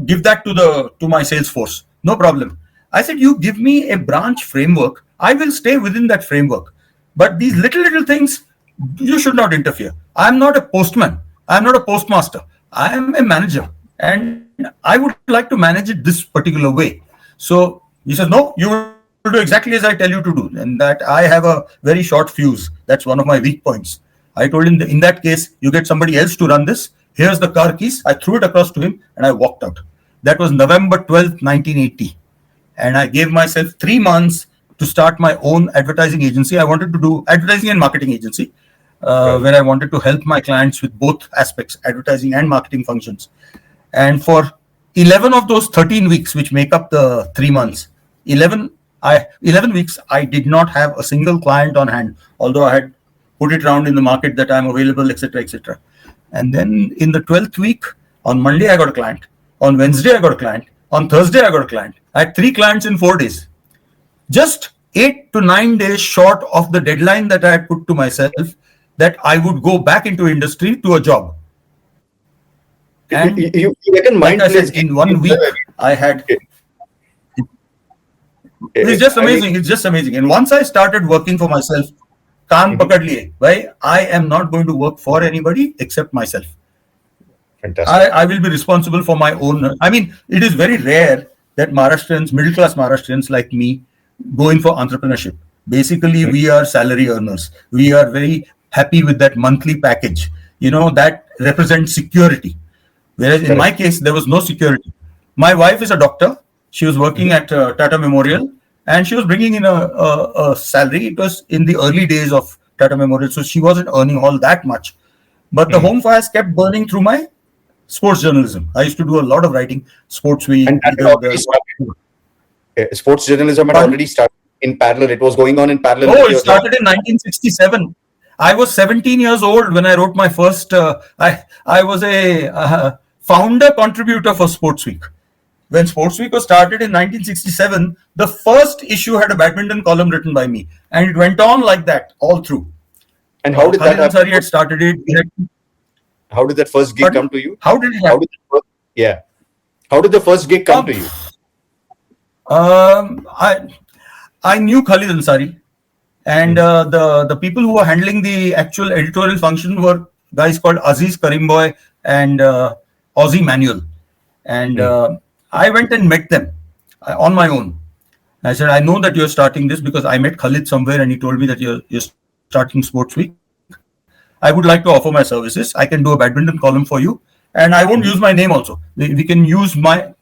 give that to my sales force. No problem." I said, "You give me a branch framework. I will stay within that framework. But these little things, you should not interfere. I'm not a postman. I'm not a postmaster. I am a manager, and I would like to manage it this particular way." So he says, "No, you will do exactly as I tell you to do." And that I have a very short fuse. That's one of my weak points. I told him, in that case, you get somebody else to run this. Here's the car keys. I threw it across to him and I walked out. That was November 12th, 1980. And I gave myself 3 months to start my own advertising agency. I wanted to do advertising and marketing agency, where I wanted to help my clients with both aspects, advertising and marketing functions. And for 11 of those 13 weeks, which make up the 3 months, 11 weeks, I did not have a single client on hand, although I had put it around in the market that I'm available, etc., etc. And then in the 12th week, on Monday, I got a client. On Wednesday, I got a client. On Thursday, I got a client. I had 3 clients in 4 days. Just 8 to 9 days short of the deadline that I had put to myself that I would go back into industry to a job. And you reckon mind like I said, in 1 week, I had... It's just amazing. It's just amazing. And once I started working for myself, kaan pakad liye, bhai, I am not going to work for anybody except myself. Fantastic. I will be responsible for my own. I mean, it is very rare that Maharashtrians, middle-class Maharashtrians like me, go in for entrepreneurship. Basically, we are salary earners. We are very happy with that monthly package. That represents security. Whereas in my case, there was no security. My wife is a doctor. She was working at Tata Memorial, and she was bringing in a salary. It was in the early days of Tata Memorial, so she wasn't earning all that much. But the home fires kept burning through my sports journalism. I used to do a lot of writing, Sports Week. And sports journalism had already started in parallel. It was going on in parallel. Oh, it started in 1967. I was 17 years old when I wrote my first. I was a founder contributor for Sports Week. When Sports Week was started in 1967, the first issue had a badminton column written by me, and it went on like that all through. And how did that happen? Had started it. How did that first gig come to you? How did it happen? How did the first gig come to you? I knew Khalid Ansari, and the people who were handling the actual editorial function were guys called Aziz Karimboy and Ozzy Manuel. And I went and met them on my own. I said, I know that you're starting this because I met Khalid somewhere and he told me that you're starting Sports Week. I would like to offer my services. I can do a badminton column for you, and I won't use my name also. We can use a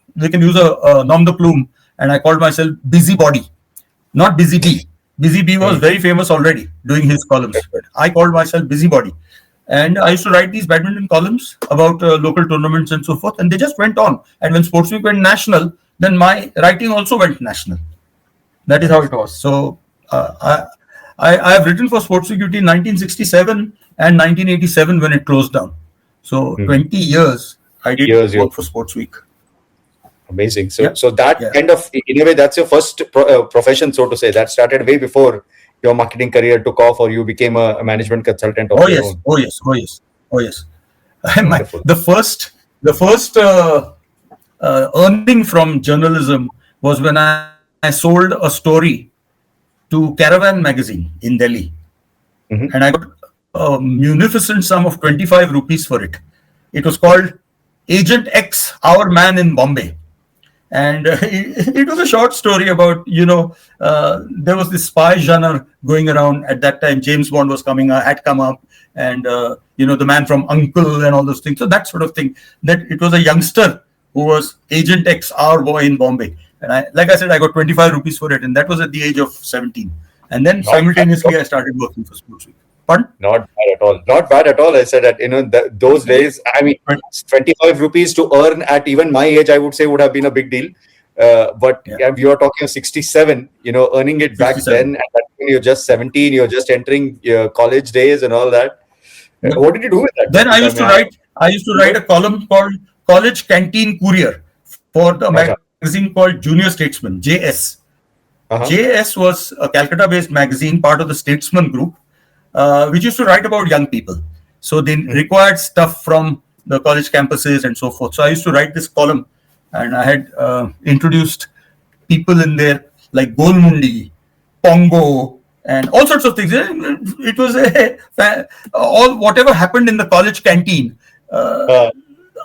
nom de plume, and I called myself Busybody, not Busy Bee. Busy Bee was very famous already doing his columns, but I called myself Busybody. And I used to write these badminton columns about local tournaments and so forth, and they just went on. And when Sports Week went national, then my writing also went national. That is how it was. So I have written for Sports Week in 1967 and 1987 when it closed down. So 20 years I did work for Sports Week. Amazing. So that kind of, in a way, that's your first profession, so to say. That started way before your marketing career took off, or you became a management consultant of your own. Oh yes. The first earning from journalism was when I sold a story to Caravan magazine in Delhi, and I got a munificent sum of 25 rupees for it. It was called Agent X, Our Man in Bombay. And it was a short story about, there was this spy genre going around at that time. James Bond was had come up, and, the man from Uncle and all those things. So that sort of thing, that it was a youngster who was Agent X, our boy in Bombay. And like I said, I got 25 rupees for it. And that was at the age of 17. And then simultaneously, I started working for Sports Week. Pardon? Not bad at all. I said that, those days, 25 rupees to earn at even my age, I would say would have been a big deal. But you are talking of 67, earning it back 67. Then, and you're just 17, you're just entering your college days and all that. What did you do with that? Then I used to write a column called College Canteen Courier for the magazine called Junior Statesman, JS. JS was a Calcutta-based magazine, part of the Statesman group, which used to write about young people. So they required stuff from the college campuses and so forth. So I used to write this column, and I had introduced people in there like Golmundi, Pongo, and all sorts of things. It was whatever happened in the college canteen.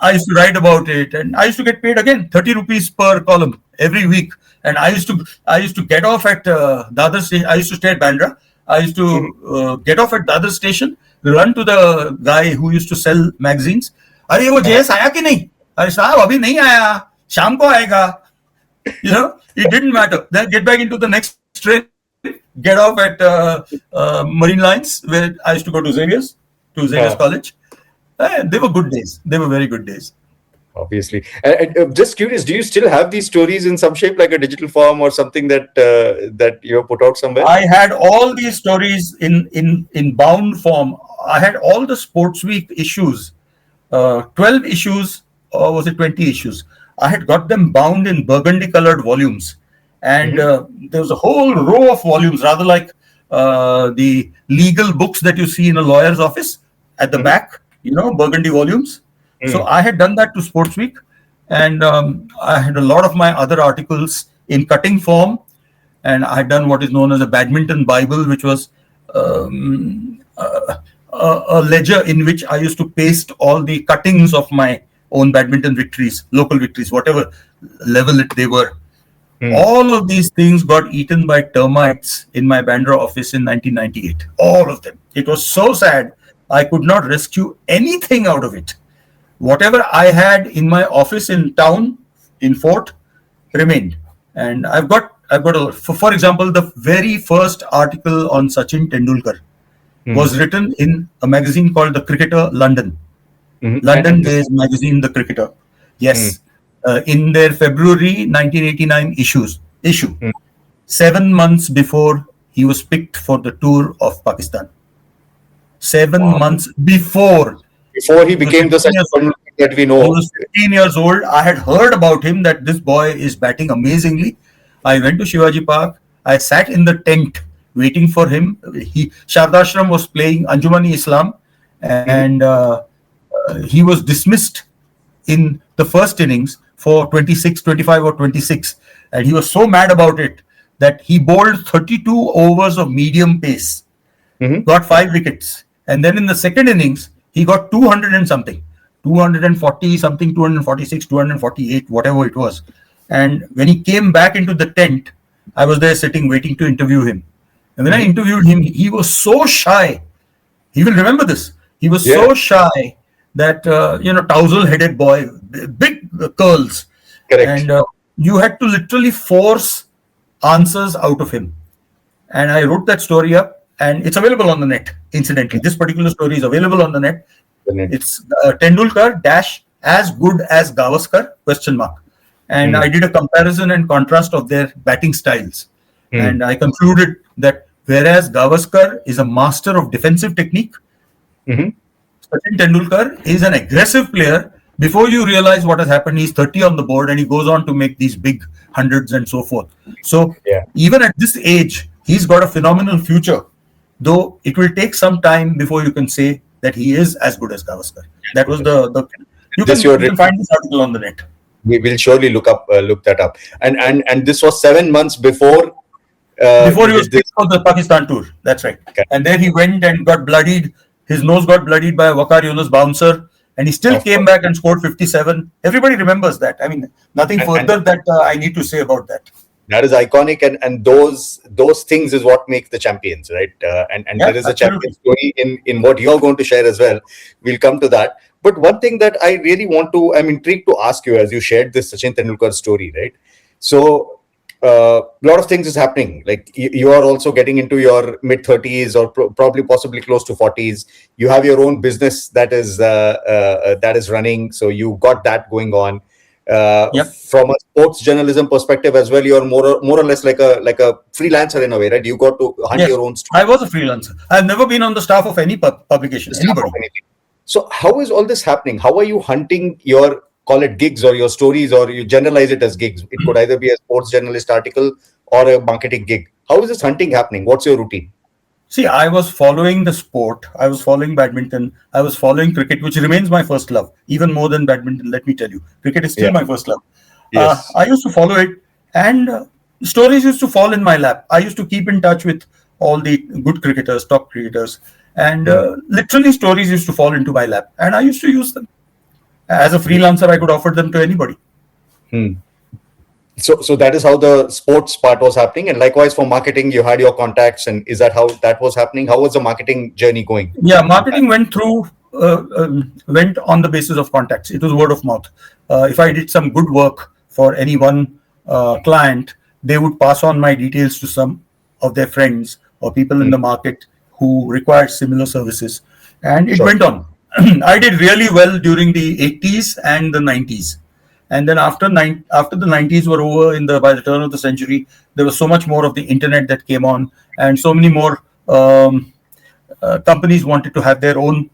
I used to write about it, and I used to get paid again 30 rupees per column every week. And I used to get off at Dadar station. I used to stay at Bandra. I used to get off at Dadar station, run to the guy who used to sell magazines. अरे वो JS आया कि नहीं? अरे साहब अभी नहीं आया, शाम को आएगा. It didn't matter. Then get back into the next train, get off at Marine Lines, where I used to go to Xavier's College. They were good days. They were very good days. Obviously. Just curious, do you still have these stories in some shape, like a digital form or something that you put out somewhere? I had all these stories in bound form. I had all the Sports Week issues, 12 issues, or was it 20 issues? I had got them bound in burgundy colored volumes. And there was a whole row of volumes, rather like the legal books that you see in a lawyer's office at the back, burgundy volumes. So I had done that to Sports Week, and I had a lot of my other articles in cutting form, and I had done what is known as a Badminton Bible, which was a ledger in which I used to paste all the cuttings of my own badminton victories, local victories, whatever level they were. All of these things got eaten by termites in my Bandra office in 1998. All of them. It was so sad. I could not rescue anything out of it. Whatever I had in my office in town, in Fort, remained. And I've got for example, the very first article on Sachin Tendulkar was written in a magazine called The Cricketer, London. London-based magazine, The Cricketer. Yes. In their February 1989 issue, 7 months before he was picked for the tour of Pakistan. 7 months before he became the Sachin that we know. He was 15 years old. I had heard about him, that this boy is batting amazingly. I went to Shivaji Park. I sat in the tent waiting for him. Shardashram was playing Anjumani Islam, and he was dismissed in the first innings for 25 or 26. And he was so mad about it that he bowled 32 overs of medium pace, got 5 wickets. And then in the second innings, he got 200 and something, 240 something, 246, 248, whatever it was. And when he came back into the tent, I was there sitting, waiting to interview him. And when I interviewed him, he was so shy. He will remember this. He was Yeah. so shy that, tousle-headed boy, big curls. Correct. And you had to literally force answers out of him. And I wrote that story up, and it's available on the net. Incidentally, this particular story is available on the net. It's Tendulkar dash as good as Gavaskar ? And I did a comparison and contrast of their batting styles. And I concluded that whereas Gavaskar is a master of defensive technique, Sachin Tendulkar is an aggressive player. Before you realize what has happened, he's 30 on the board and he goes on to make these big hundreds and so forth. So even at this age, he's got a phenomenal future, though it will take some time before you can say that he is as good as Gavaskar. That was you can find this article on the net. We will surely look that up. And this was 7 months before. Before he was picked for the Pakistan tour. That's right. Okay. And then he went and got bloodied. His nose got bloodied by a Waqar Yunus bouncer. And he still came back and scored 57. Everybody remembers that. I mean, nothing further that I need to say about that. That is iconic, and those things is what makes the champions, right? And there is a champion story in what you're going to share as well. We'll come to that. But one thing that I really I'm intrigued to ask you as you shared this Sachin Tendulkar story, right? So a lot of things is happening. Like you are also getting into your mid 30s or probably possibly close to 40s. You have your own business that is running. So you got that going on. From a sports journalism perspective as well, you're more or less like a freelancer in a way, right? You got to hunt your own story. I was a freelancer. I've never been on the staff of any publication. So how is all this happening? How are you hunting your, call it gigs or your stories, or you generalize it as gigs? It could either be a sports journalist article or a marketing gig. How is this hunting happening? What's your routine? See, I was following the sport. I was following badminton. I was following cricket, which remains my first love, even more than badminton, let me tell you. Cricket is still my first love. Yes. I used to follow it, and stories used to fall in my lap. I used to keep in touch with all the good cricketers, top cricketers, and literally stories used to fall into my lap, and I used to use them. As a freelancer, I could offer them to anybody. So that is how the sports part was happening. And likewise for marketing, you had your contacts. And is that how that was happening? How was the marketing journey going? Yeah, marketing went on the basis of contacts. It was word of mouth. If I did some good work for any one client, they would pass on my details to some of their friends or people in the market who required similar services. And it went on. I did really well during the 80s and the 90s. And then after the 90s were over, by the turn of the century, there was so much more of the internet that came on, and so many more companies wanted to have their own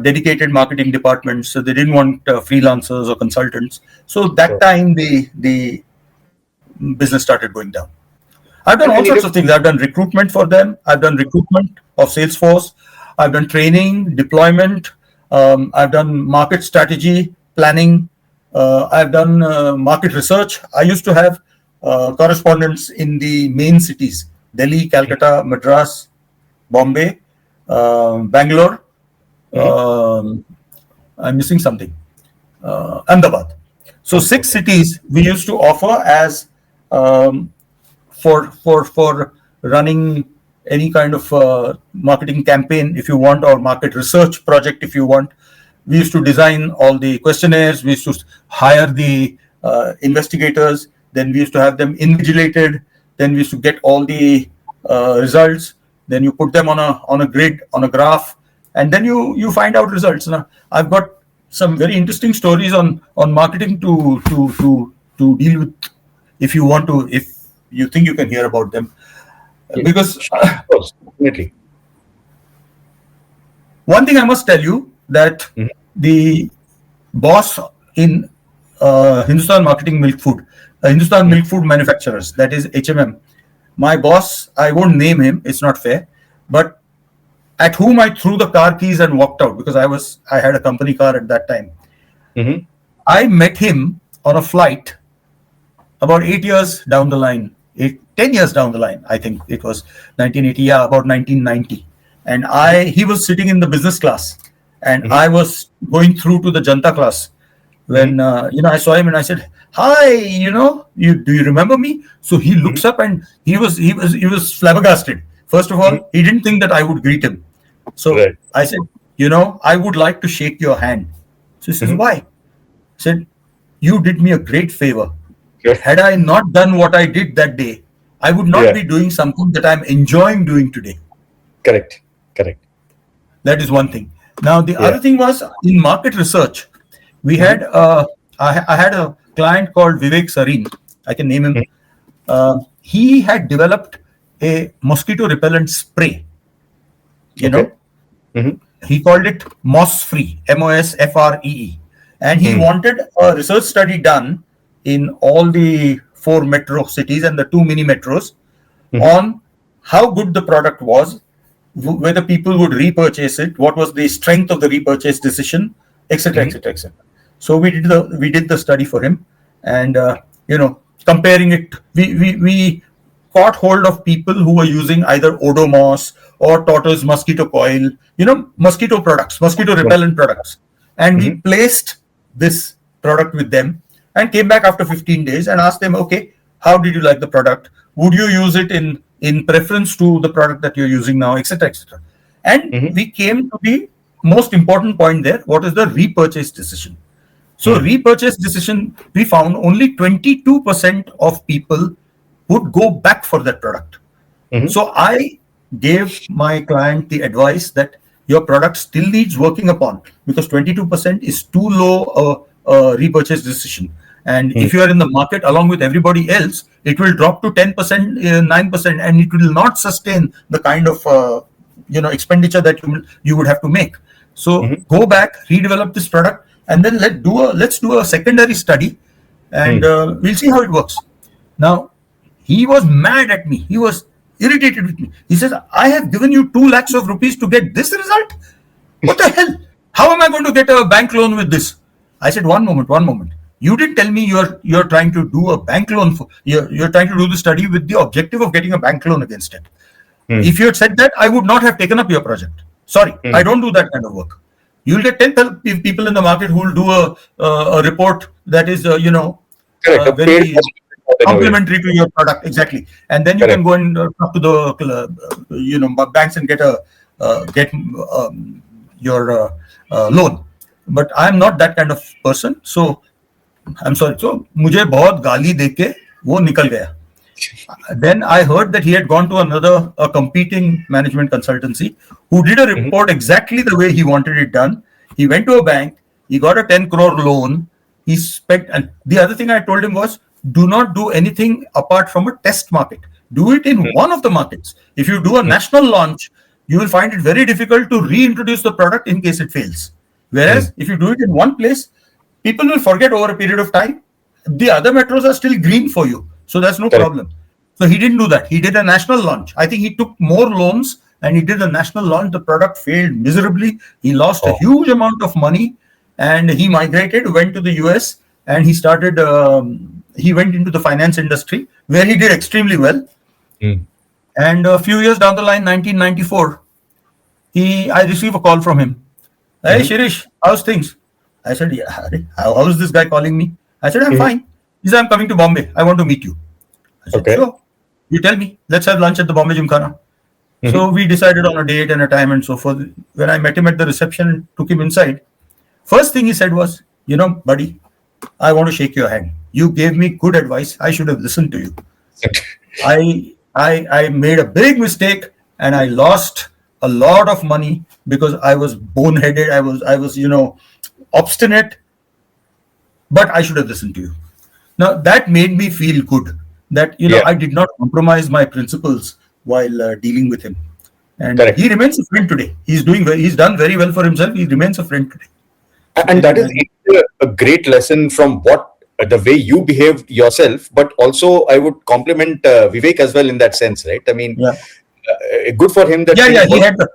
dedicated marketing departments. So they didn't want freelancers or consultants. So that time the business started going down. I've done all sorts of things. I've done recruitment for them. I've done recruitment of Salesforce. I've done training, deployment. I've done market strategy, planning. I've done market research. I used to have correspondents in the main cities: Delhi, Calcutta, Madras, Bombay, Bangalore. I'm missing something. Ahmedabad. So 6 cities we used to offer as for running any kind of marketing campaign, if you want, or market research project, if you want. We used to design all the questionnaires. We used to hire the investigators. Then we used to have them invigilated. Then we used to get all the results. Then you put them on a grid, on a graph, and then you find out results. Now, I've got some very interesting stories on marketing to deal with. If you want to, if you think you can hear about them, because definitely. One thing I must tell you, that the boss in Hindustan Marketing Milk Food, Hindustan Milk Food Manufacturers, that is HMM, my boss, I won't name him, it's not fair, but at whom I threw the car keys and walked out, because I had a company car at that time. I met him on a flight about 8 years down the line, 10 years down the line. I think it was 1980, about 1990. And he was sitting in the business class, and I was going through to the Janta class when I saw him, and I said, "Hi, do you remember me?" So he looks up and he was flabbergasted. First of all, he didn't think that I would greet him. So Right. I said, "I would like to shake your hand." So he says, Mhm. "Why?" I said, "You did me a great favor. Sure. Had I not done what I did that day, I would not Yeah. be doing something that I'm enjoying doing today." Correct. Correct. That is one thing. Now, the Yeah. other thing was in market research, we Mhm. had I had a client called Vivek Sareen. I can name him. Mhm. He had developed a mosquito repellent spray. You Okay. know, Mhm. he called it Moss Free, MOSFREE, and he Mm. wanted a research study done in all the 4 metro cities and the 2 mini metros Mhm. on how good the product was, whether people would repurchase it, what was the strength of the repurchase decision, etc., Mhm. etc., etc. So we did the study for him, and comparing it, we caught hold of people who were using either Odomos or Tortoise mosquito coil, mosquito products, mosquito repellent products, and we Mhm. placed this product with them and came back after 15 days and asked them, okay, how did you like the product? Would you use it in preference to the product that you're using now, etc., etc. And Mhm. we came to the most important point there. What is the repurchase decision? So Mm. repurchase decision, we found only 22% of people would go back for that product. Mhm. So I gave my client the advice that your product still needs working upon, because 22% is too low a repurchase decision. And Mm. if you are in the market along with everybody else, it will drop to 10%, 9%, and it will not sustain the kind of expenditure that you would have to make. So Mhm. go back, redevelop this product, and then let's do a secondary study, and Mm. we'll see how it works. Now, he was mad at me. He was irritated with me. He says, "I have given you 2 lakhs of rupees to get this result. What the hell? How am I going to get a bank loan with this?" I said, "One moment, one moment. You didn't tell me you're trying to do a bank loan for you're trying to do the study with the objective of getting a bank loan against it. Mm. If you had said that, I would not have taken up your project. Sorry, I Mm. don't do that kind of work. You'll get 10 people in the market who will do a report that is, Correct. A paid very positive report in a way. complementary to your product, exactly. And then you can Correct. go and talk to the banks and get your loan. But I'm not that kind of person. So I'm sorry. So मुझे बहुत गाली देके वो निकल गया. Then I heard that he had gone to a competing management consultancy who did a Mhm. report exactly the way he wanted it done. He went to a bank, he got a 10 crore loan. He spent, and the other thing I told him was, do not do anything apart from a test market. Do it in one of the markets. If you do a Mm. national launch, you will find it very difficult to reintroduce the product in case it fails. Mm. Whereas if you do it in one place, people will forget over a period of time. The other metros are still green for you, so that's no Correct. problem. So he didn't do that. He did a national launch. I think he took more loans and he did a national launch. The product failed miserably. He lost a Oh. huge amount of money, and he migrated, went to the US, and he started. He went into the finance industry where he did extremely well. Mm. And a few years down the line, 1994, I received a call from him. "Hey, Mhm. Shirish, how's things?" I said, "Yeah, how is this guy calling me?" I said, "I'm Mhm. fine." He said, "I'm coming to Bombay. I want to meet you." I said, Okay. "Sure. You tell me. Let's have lunch at the Bombay Gymkhana." Mhm. So we decided on a date and a time and so forth. When I met him at the reception and took him inside, first thing he said was, "Buddy, I want to shake your hand. You gave me good advice. I should have listened to you. I made a big mistake and I lost a lot of money because I was boneheaded. I was obstinate, but I should have listened to you." Now that made me feel good that Yeah. I did not compromise my principles while dealing with him, and Correct. he remains a friend today. He's done very well for himself. He remains a friend today. So And can you that is imagine? a great lesson from what the way you behaved yourself, but also I would compliment Vivek as well in that sense, right? I mean, Yeah, good for him that yeah, he yeah. He worked had the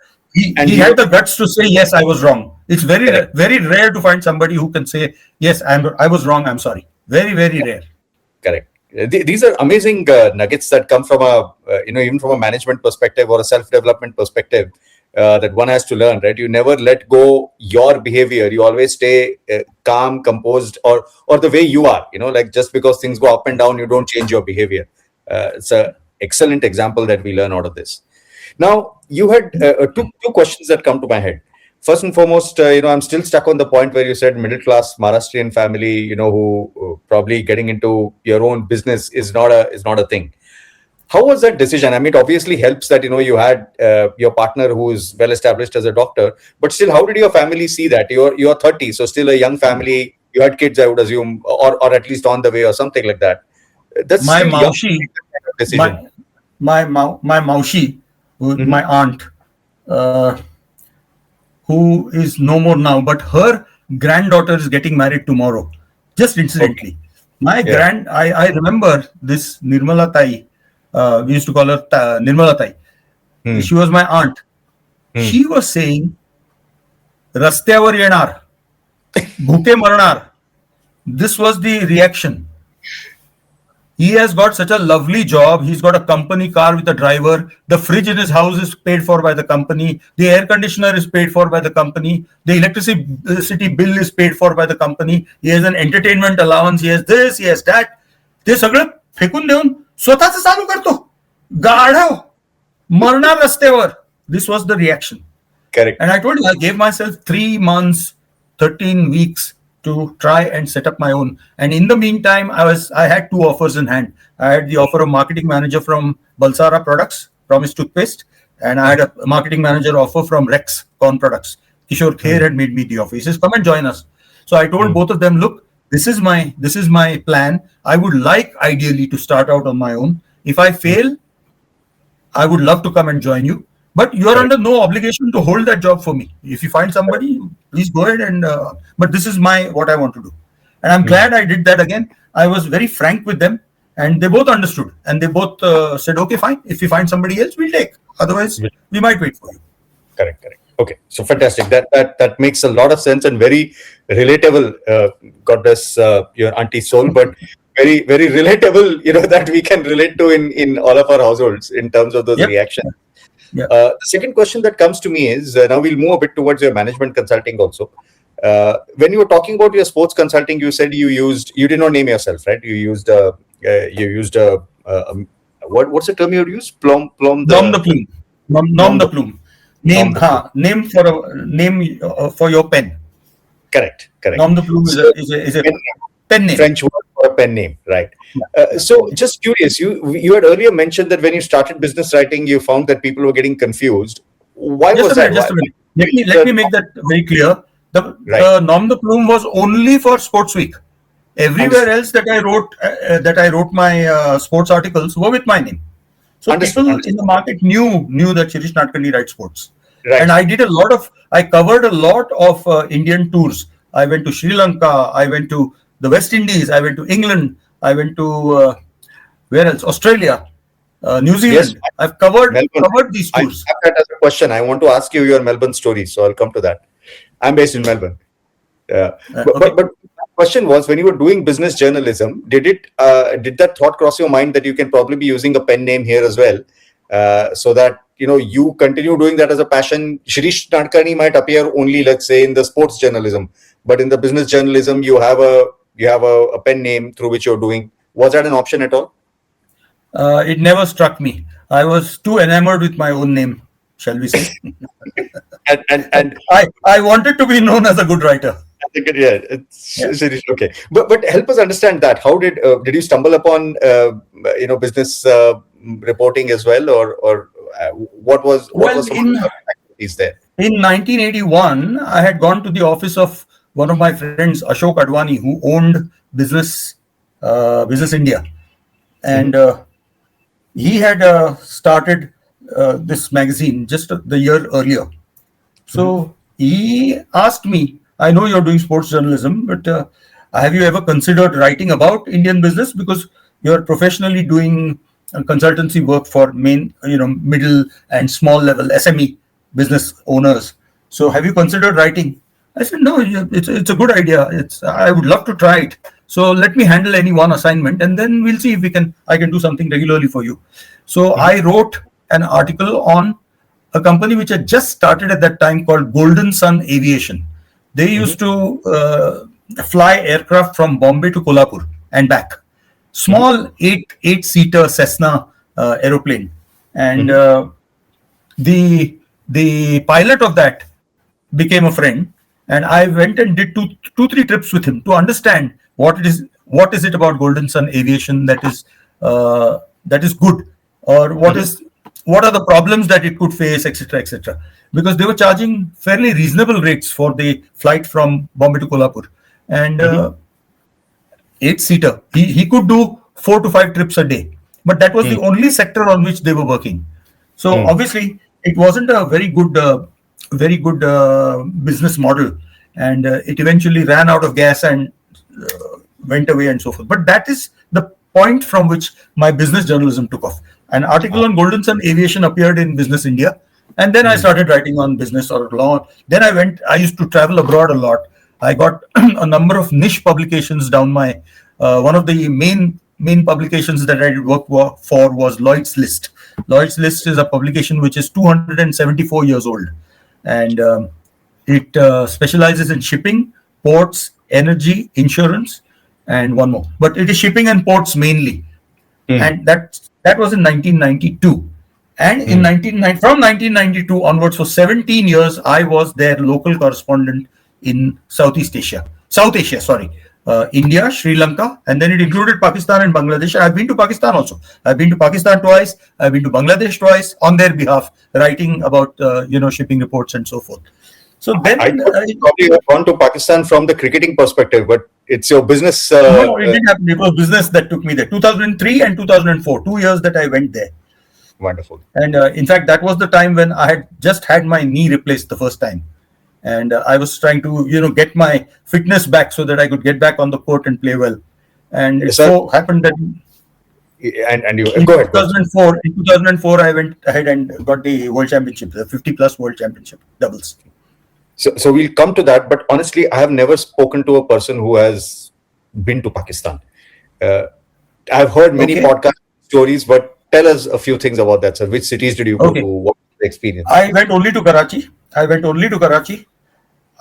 and he he was had the guts to say, "Yes, I was wrong." It's correct. very rare to find somebody who can say, "Yes, I was wrong. I'm sorry." Very rare. Correct. These are amazing nuggets that come from a even from a management perspective or a self development perspective. that one has to learn, right? You never let go your behavior. You always stay calm, composed, or the way you are. Like just because things go up and down, you don't change your behavior. It's a excellent example that we learn out of this. Now, you had two questions that come to my head. First and foremost, I'm still stuck on the point where you said middle class Maharashtrian family, who probably getting into your own business is not a thing. How was that decision? I mean, it obviously helps that you had your partner who is well established as a doctor, but still, how did your family see that? You're 30, so still a young family. You had kids, I would assume, or at least on the way, or something like that. That's My still young maushi, decision. my maushi, Mhm. my aunt, uh, who is no more now, but her granddaughter is getting married tomorrow. Just Okay. incidentally, my Yeah. I remember this Nirmala Tai. We used to call her Nirmala Tai. Hmm. She was my aunt. Hmm. She was saying, "रस्त्यावर येणार, भुके मरणार." This was the reaction. He has got such a lovely job. He's got a company car with a driver. The fridge in his house is paid for by the company. The air conditioner is paid for by the company. The electricity bill is paid for by the company. He has an entertainment allowance. He has this, he has that. ते सगळं फेकून देऊन स्वतःच चालू करतो. गाढव मरणार रस्त्यावर. This was the reaction. Correct. And I told you, I gave myself 3 months, 13 weeks to try and set up my own. And in the meantime, I had 2 offers in hand. I had the offer of marketing manager from Balsara Products, Promise Toothpaste, and I had a marketing manager offer from Rex Corn Products. Kishore Kher had made me the offer. He says, "Come and join us." So I told both of them, "Look, this is my plan. I would like ideally to start out on my own. If I fail, I would love to come and join you. But you are Correct. under no obligation to hold that job for me. If you find somebody, please go ahead and. But this is what I want to do, and I'm glad I did that again. I was very frank with them, and they both understood, and they both said, "Okay, fine. If you find somebody else, we'll take. Otherwise, we might wait for you." Correct. Okay, so fantastic. That makes a lot of sense and very relatable. God bless your auntie's soul, but very very relatable. That we can relate to in all of our households in terms of those Yep. reactions. Yeah. The second question that comes to me is now we'll move a bit towards your management consulting also. When you were talking about your sports consulting, you said you did not name yourself, right? You used what's the term you used? Plum Nom the the plume. Nom nom the the plume. nom Name, the plume. name for your pen. Correct. Nom the plume So, is a pen name. French word for a pen name, right? So, just curious, you had earlier mentioned that when you started business writing, you found that people were getting confused. Why Just was a that? minute, Why? just a minute. Let me make that very clear. Right. The nom de plume was only for Sports Week. Everywhere Understood. else that I wrote my sports articles were with my name. So Understood. people in the market knew that Shirish Nadkarni writes sports. Right. And I covered a lot of Indian tours. I went to Sri Lanka. I went to the West Indies. I went to England. I went to where else? Australia, New Yes, Zealand. I've covered Melbourne. these I tours. have that as a question. I want to ask you your Melbourne story, so I'll come to that. I'm based in Melbourne. But, Okay. but my question was, when you were doing business journalism, did that thought cross your mind that you can probably be using a pen name here as well, so that you continue doing that as a passion? Shirish Nadkarni might appear only, let's say, in the sports journalism, but in the business journalism, you have a pen name through which you're doing. Was that an option at all? It never struck me. I was too enamored with my own name, shall we say. And I wanted to be known as a good writer. I think it's Yeah. serious. Okay, but help us understand that. How did you stumble upon business reporting as well, or what Well, was some of the activities there? in 1981, I had gone to the office of one of my friends, Ashok Advani, who owned Business India, and he had started this magazine just the year earlier. So he asked me, "I know you're doing sports journalism, but have you ever considered writing about Indian business? Because you're professionally doing consultancy work for middle and small level SME business owners. So have you considered writing?" I said, "No, it's a good idea. I would love to try it. So let me handle any one assignment, and then we'll see if I can do something regularly for you." So I wrote an article on a company which had just started at that time called Golden Sun Aviation. They used to fly aircraft from Bombay to Kolhapur and back. Small eight-seater Cessna aeroplane, and the pilot of that became a friend, and I went and did three trips with him to understand what is it about Golden Sun Aviation that is good, or what are the problems that it could face, etc., etc. Because they were charging fairly reasonable rates for the flight from Bombay to Kolhapur, and eight-seater. He could do 4 to 5 trips a day, but that was the only sector on which they were working. So obviously, it wasn't a very good business model, and it eventually ran out of gas and went away and so forth. But that is the point from which my business journalism took off. An article on Golden Sun Aviation appeared in Business India, and then I started writing on business or law. Then I used to travel abroad a lot. I got a number of niche publications down my. One of the main publications that I did work for was Lloyd's List. Lloyd's List is a publication which is 274 years old, and it specializes in shipping, ports, energy, insurance, and one more. But it is shipping and ports mainly, and that was in 1992. And from 1992 onwards, for 17 years, I was their local correspondent in South Asia, India, Sri Lanka, and then it included Pakistan and Bangladesh. I've been to Pakistan also. I've been to Pakistan twice. I've been to Bangladesh twice on their behalf, writing about shipping reports and so forth. So then I probably have gone to Pakistan from the cricketing perspective, but it's your business. No, it didn't happen. It was business that took me there. 2003 and 2004, 2 years that I went there. Wonderful. And in fact, that was the time when I had just had my knee replaced the first time. And I was trying to, get my fitness back so that I could get back on the court and play well. And it so happened that and you in go ahead. 2004, I went ahead and got the World Championship, the 50-plus World Championship doubles. So we'll come to that. But honestly, I have never spoken to a person who has been to Pakistan. I've heard many podcast stories, but tell us a few things about that, sir. Which cities did you go to? What was the experience? I went only to Karachi.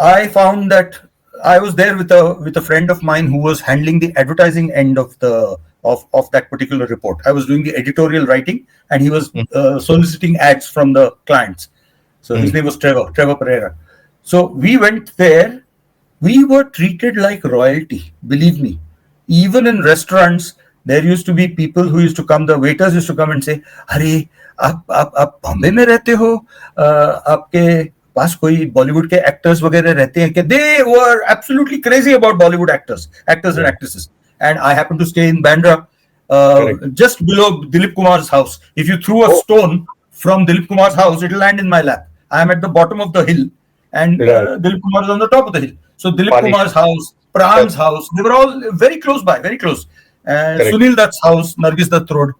I found that I was there with a friend of mine who was handling the advertising end of that particular report. I was doing the editorial writing, and he was soliciting ads from the clients. So his name was Trevor Pereira. So we went there. We were treated like royalty. Believe me, even in restaurants, there used to be people who used to come. The waiters used to come and say, "Arey, आप बॉम्बे में रहते हो? आपके पास कोई बॉलीवुड के actors वगैरह रहते हैं क्या?" They were absolutely crazy about Bollywood actors and actresses. And I happened to stay in Bandra, just below Dilip Kumar's house. If you threw a stone from Dilip Kumar's house, it'll land in my lap. I am at the bottom of the hill, and Dilip Kumar is on the top of the hill. So Dilip Kumar's house, Pran's house, they were all very close by, very close. Sunil Dutt's house, Nargis Dutt Road.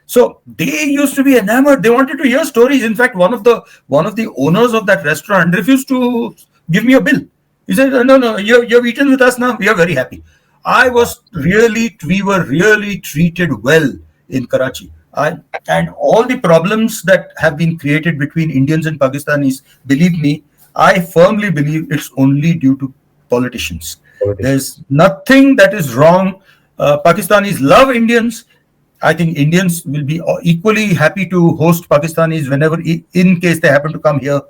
So they used to be enamored. They wanted to hear stories. In fact, one of the owners of that restaurant refused to give me a bill. He said, "No, you've eaten with us now. We are very happy." We were really treated well in Karachi. And all the problems that have been created between Indians and Pakistanis, believe me, I firmly believe it's only due to politicians. There's nothing that is wrong. Pakistanis love Indians. I think Indians will be equally happy to host Pakistanis whenever, in case they happen to come here.